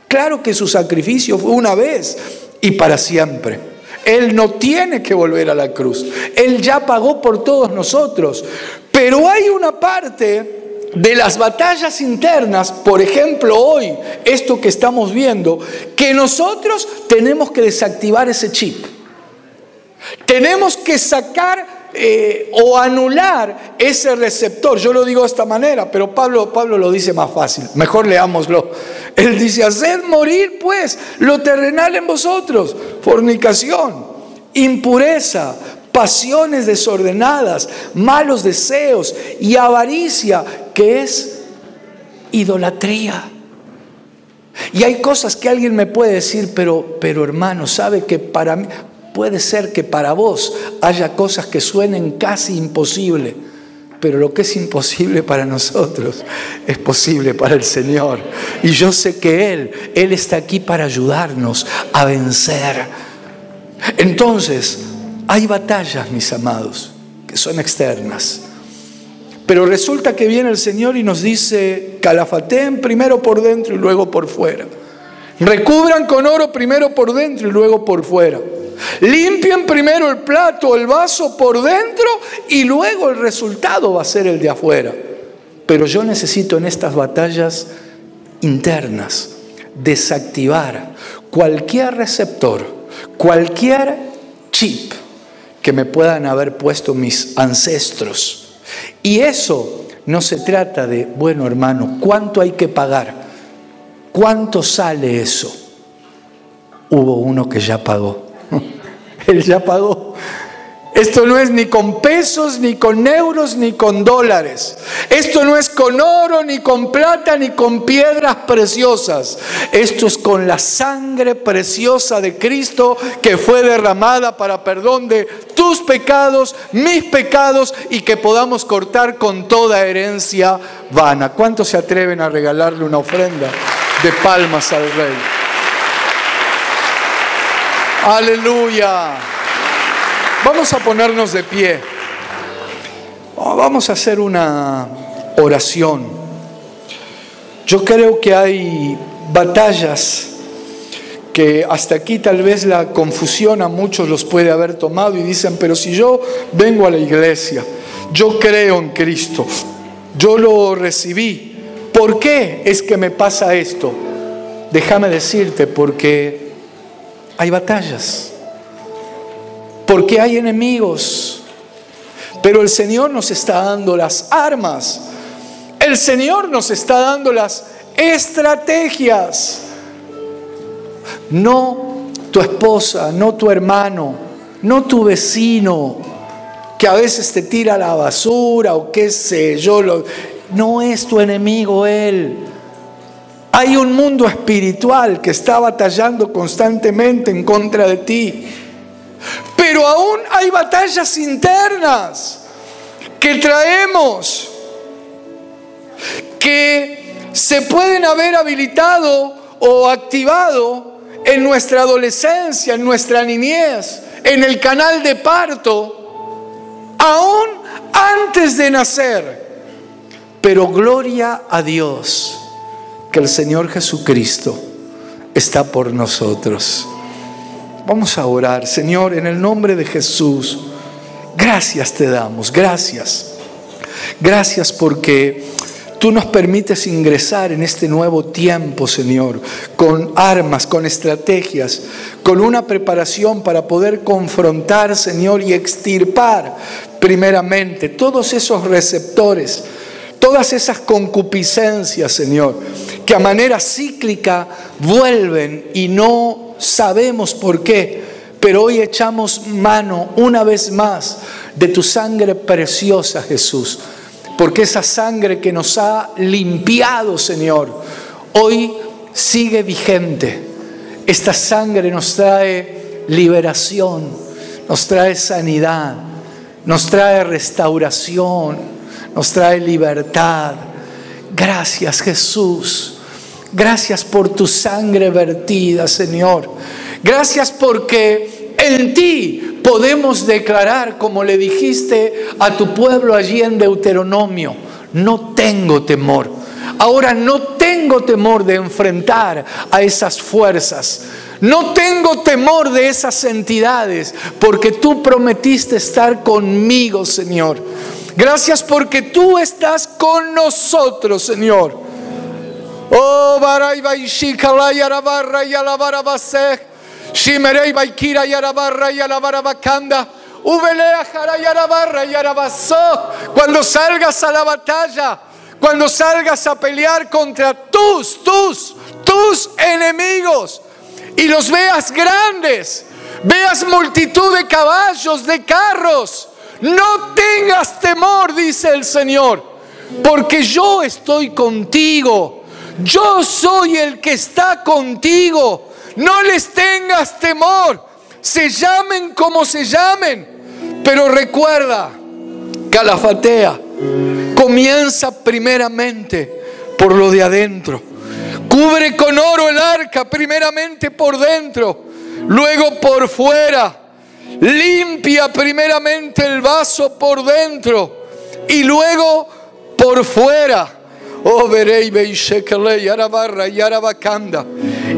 Claro que su sacrificio fue una vez y para siempre. Él no tiene que volver a la cruz. Él ya pagó por todos nosotros. Pero hay una parte de las batallas internas, por ejemplo hoy, esto que estamos viendo, que nosotros tenemos que desactivar ese chip. Tenemos que sacar o anular ese receptor. Yo lo digo de esta manera, pero Pablo lo dice más fácil. Mejor leámoslo. Él dice, haced morir pues lo terrenal en vosotros. Fornicación, impureza, pasiones desordenadas, malos deseos y avaricia, que es idolatría. Y hay cosas que alguien me puede decir, pero hermano, ¿sabe que para mí... Puede ser que para vos haya cosas que suenen casi imposible, pero lo que es imposible para nosotros es posible para el Señor. Y yo sé que Él está aquí para ayudarnos a vencer. Entonces, hay batallas, mis amados, que son externas. Pero resulta que viene el Señor y nos dice, calafateen primero por dentro y luego por fuera. Recubran con oro primero por dentro y luego por fuera. Limpien primero el plato, el vaso por dentro, y luego el resultado va a ser el de afuera. Pero yo necesito en estas batallas internas desactivar cualquier receptor, cualquier chip que me puedan haber puesto mis ancestros. Y eso no se trata de, bueno, hermano, ¿cuánto hay que pagar? ¿Cuánto sale eso? Hubo uno que ya pagó. Él ya pagó. Esto no es ni con pesos, ni con euros, ni con dólares. Esto no es con oro, ni con plata, ni con piedras preciosas. Esto es con la sangre preciosa de Cristo, que fue derramada para perdón de tus pecados, mis pecados, y que podamos cortar con toda herencia vana. ¿Cuántos se atreven a regalarle una ofrenda de palmas al Rey? Aleluya. Vamos a ponernos de pie. Vamos a hacer una oración. Yo creo que hay batallas que hasta aquí tal vez la confusión a muchos los puede haber tomado y dicen, pero si yo vengo a la iglesia, yo creo en Cristo, yo lo recibí, ¿por qué es que me pasa esto? Déjame decirte, porque hay batallas, porque hay enemigos, pero el Señor nos está dando las armas, el Señor nos está dando las estrategias. No tu esposa, no tu hermano, no tu vecino, que a veces te tira la basura o qué sé yo. No es tu enemigo él. Hay un mundo espiritual que está batallando constantemente en contra de ti. Pero aún hay batallas internas que traemos, que se pueden haber habilitado o activado en nuestra adolescencia, en nuestra niñez, en el canal de parto, aún antes de nacer. Pero gloria a Dios que el Señor Jesucristo está por nosotros. Vamos a orar. Señor, en el nombre de Jesús, gracias te damos, gracias. Gracias porque tú nos permites ingresar en este nuevo tiempo, Señor, con armas, con estrategias, con una preparación para poder confrontar, Señor, y extirpar primeramente todos esos receptores, todas esas concupiscencias, Señor, que a manera cíclica vuelven y no sabemos por qué, pero hoy echamos mano una vez más de tu sangre preciosa, Jesús, porque esa sangre que nos ha limpiado, Señor, hoy sigue vigente. Esta sangre nos trae liberación, nos trae sanidad, nos trae restauración, nos trae libertad. Gracias, Jesús. Gracias por tu sangre vertida, Señor. Gracias porque en ti podemos declarar, como le dijiste a tu pueblo allí en Deuteronomio, no tengo temor. Ahora no tengo temor de enfrentar a esas fuerzas. No tengo temor de esas entidades, porque tú prometiste estar conmigo, Señor. Gracias porque tú estás con nosotros, Señor. Oh, barai baishikala yarabarra yalabarabaseh, shimerei baikira yarabarra yalabarabakanda, ubelea jara yarabarra yarabaso. Cuando salgas a la batalla, cuando salgas a pelear contra tus enemigos y los veas grandes, veas multitud de caballos, de carros, no tengas temor, dice el Señor, porque yo estoy contigo. Yo soy el que está contigo. No les tengas temor, se llamen como se llamen. Pero recuerda, Calafatea comienza primeramente por lo de adentro. Cubre con oro el arca, primeramente por dentro, luego por fuera. Limpia primeramente el vaso por dentro y luego por fuera. Oh, verei beishekele yarabarra yarabakanda.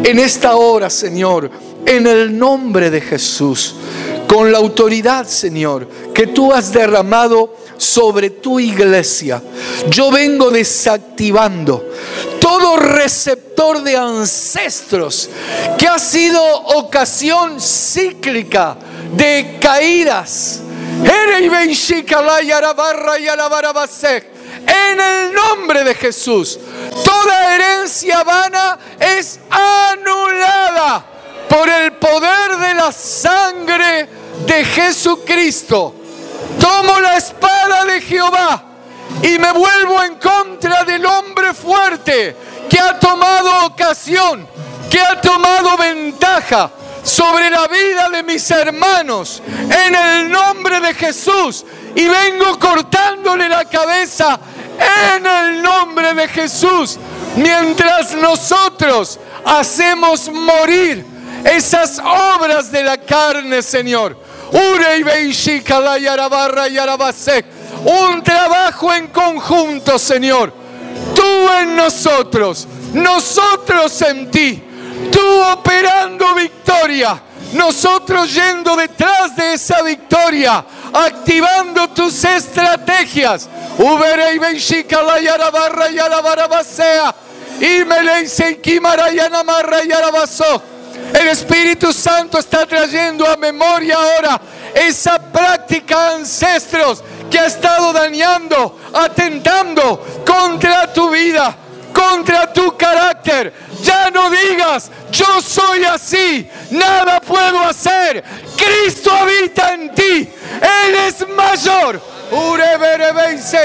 En esta hora, Señor, en el nombre de Jesús, con la autoridad, Señor, que tú has derramado sobre tu iglesia, yo vengo desactivando todo receptor de ancestros que ha sido ocasión cíclica de caídas. En el nombre de Jesús, toda herencia vana es anulada por el poder de la sangre de Jesucristo. Tomo la espada de Jehová y me vuelvo en contra del hombre fuerte que ha tomado ocasión, que ha tomado ventaja sobre la vida de mis hermanos, en el nombre de Jesús, y vengo cortándole la cabeza en el nombre de Jesús, mientras nosotros hacemos morir esas obras de la carne, Señor. Un trabajo en conjunto, Señor. Tú en nosotros, nosotros en ti. Tú operando victoria, nosotros yendo detrás de esa victoria, activando tus estrategias. El Espíritu Santo está trayendo a memoria ahora esa práctica, ancestros, que ha estado dañando, atentando contra tu vida, contra tu carácter. Ya no digas, yo soy así, nada puedo hacer. Cristo habita en ti, Él es mayor.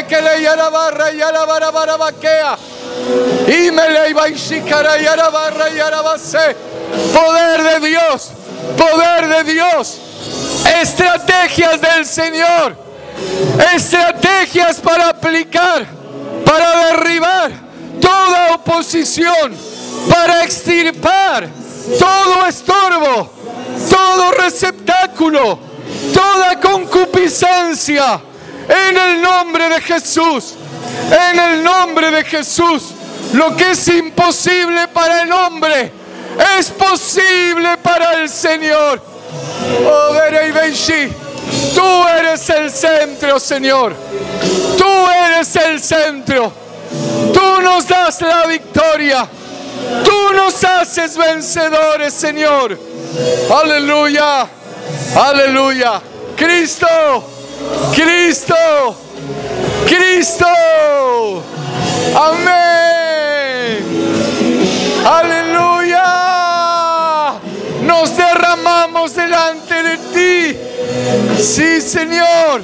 Que le la barra y la barabarabaquea. Y me le iba y chicara y la barra y la base. Poder de Dios, poder de Dios. Estrategias del Señor, estrategias para aplicar, para derribar toda oposición, para extirpar todo estorbo, todo receptáculo, toda concupiscencia. En el nombre de Jesús, en el nombre de Jesús, lo que es imposible para el hombre es posible para el Señor. Oh, Berei Benshi, tú eres el centro, Señor. Tú eres el centro. Tú nos das la victoria. Tú nos haces vencedores, Señor. Aleluya, aleluya. Cristo, Cristo, Cristo. Amén. Aleluya. Nos derramamos delante de ti. Sí, Señor.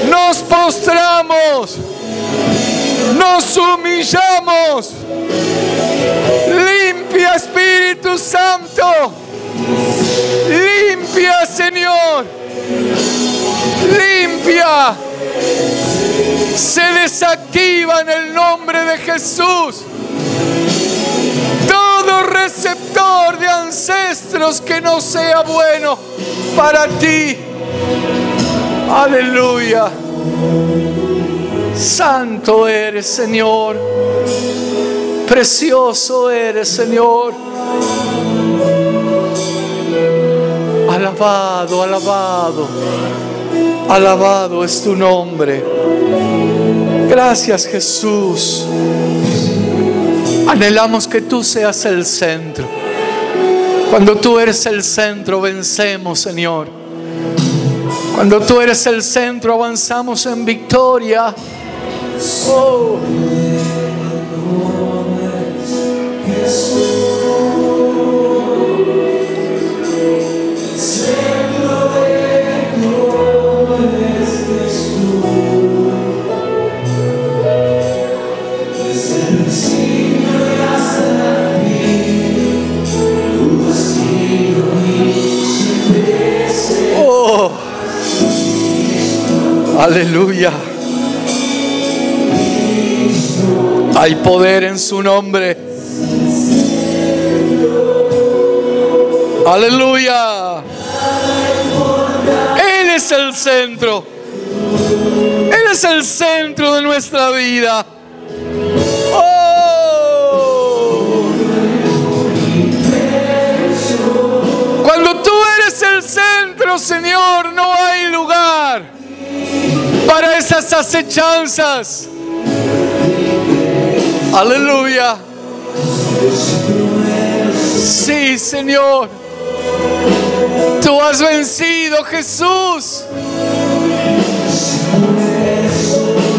Nos postramos. Nos humillamos. Limpia, Espíritu Santo. Limpia, Señor. Limpia. Se desactiva en el nombre de Jesús todo receptor de ancestros que no sea bueno para ti. Aleluya. Santo eres, Señor. Precioso eres, Señor. Alabado, alabado. Alabado es tu nombre. Gracias, Jesús. Anhelamos que tú seas el centro. Cuando tú eres el centro, vencemos, Señor. Cuando tú eres el centro, avanzamos en victoria. Oh. Oh. Aleluya. Hay poder en su nombre. Aleluya. Él es el centro. Él es el centro de nuestra vida. Oh. Cuando tú eres el centro, Señor, no hay lugar para esas acechanzas. Aleluya. Sí, Señor. Tú has vencido, Jesús.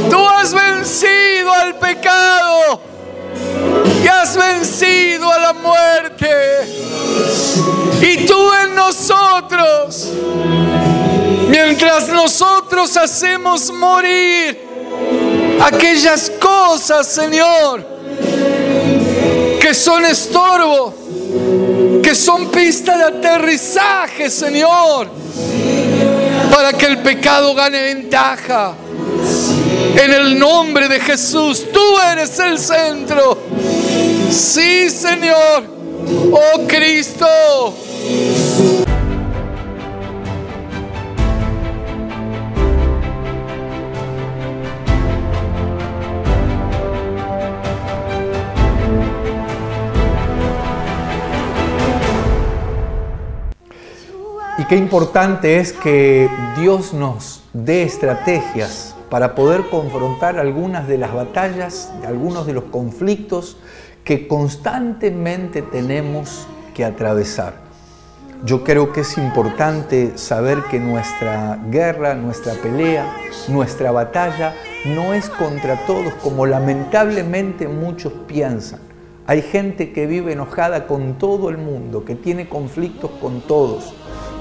Tú has vencido al pecado y has vencido a la muerte. Y tú en nosotros, mientras nosotros hacemos morir aquellas cosas, Señor, que son estorbo, que son pista de aterrizaje, Señor, para que el pecado gane ventaja. En el nombre de Jesús, tú eres el centro. Sí, Señor. Oh, Cristo. Y qué importante es que Dios nos dé estrategias para poder confrontar algunas de las batallas, algunos de los conflictos que constantemente tenemos que atravesar. Yo creo que es importante saber que nuestra guerra, nuestra pelea, nuestra batalla no es contra todos como lamentablemente muchos piensan. Hay gente que vive enojada con todo el mundo, que tiene conflictos con todos.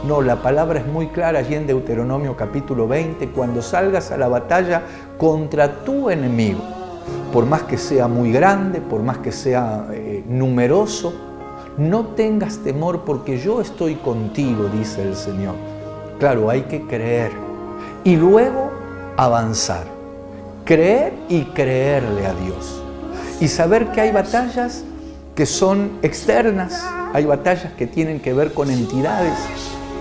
No, la palabra es muy clara allí en Deuteronomio capítulo 20, cuando salgas a la batalla contra tu enemigo, por más que sea muy grande, por más que sea numeroso, no tengas temor porque yo estoy contigo, dice el Señor. Claro, hay que creer y luego avanzar. Creer y creerle a Dios. Y saber que hay batallas que son externas, hay batallas que tienen que ver con entidades,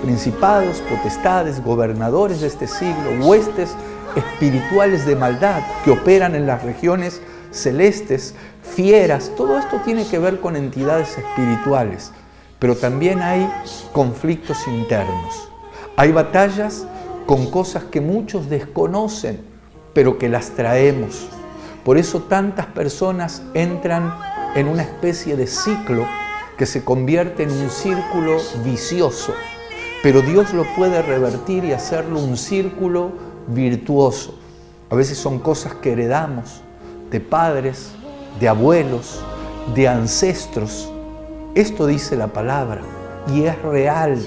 principados, potestades, gobernadores de este siglo, huestes espirituales de maldad que operan en las regiones celestes, fieras. Todo esto tiene que ver con entidades espirituales, pero también hay conflictos internos. Hay batallas con cosas que muchos desconocen, pero que las traemos. Por eso tantas personas entran en una especie de ciclo que se convierte en un círculo vicioso, pero Dios lo puede revertir y hacerlo un círculo virtuoso. A veces son cosas que heredamos de padres, de abuelos, de ancestros. Esto dice la palabra y es real,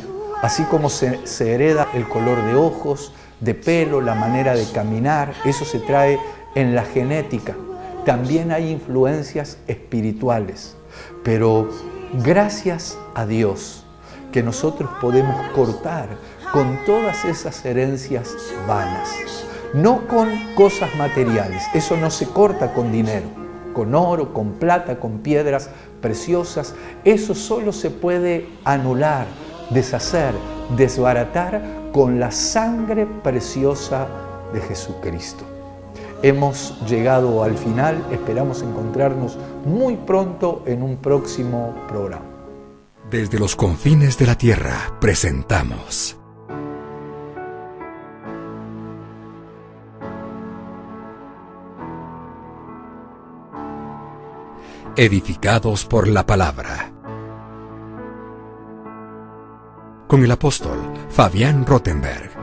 así como se hereda el color de ojos, de pelo, la manera de caminar, eso se trae en la genética. También hay influencias espirituales, pero gracias a Dios que nosotros podemos cortar con todas esas herencias vanas, no con cosas materiales. Eso no se corta con dinero, con oro, con plata, con piedras preciosas. Eso solo se puede anular, deshacer, desbaratar con la sangre preciosa de Jesucristo. Hemos llegado al final, esperamos encontrarnos muy pronto en un próximo programa. Desde los confines de la tierra presentamos Edificados por la Palabra, con el apóstol Fabián Rottenberg.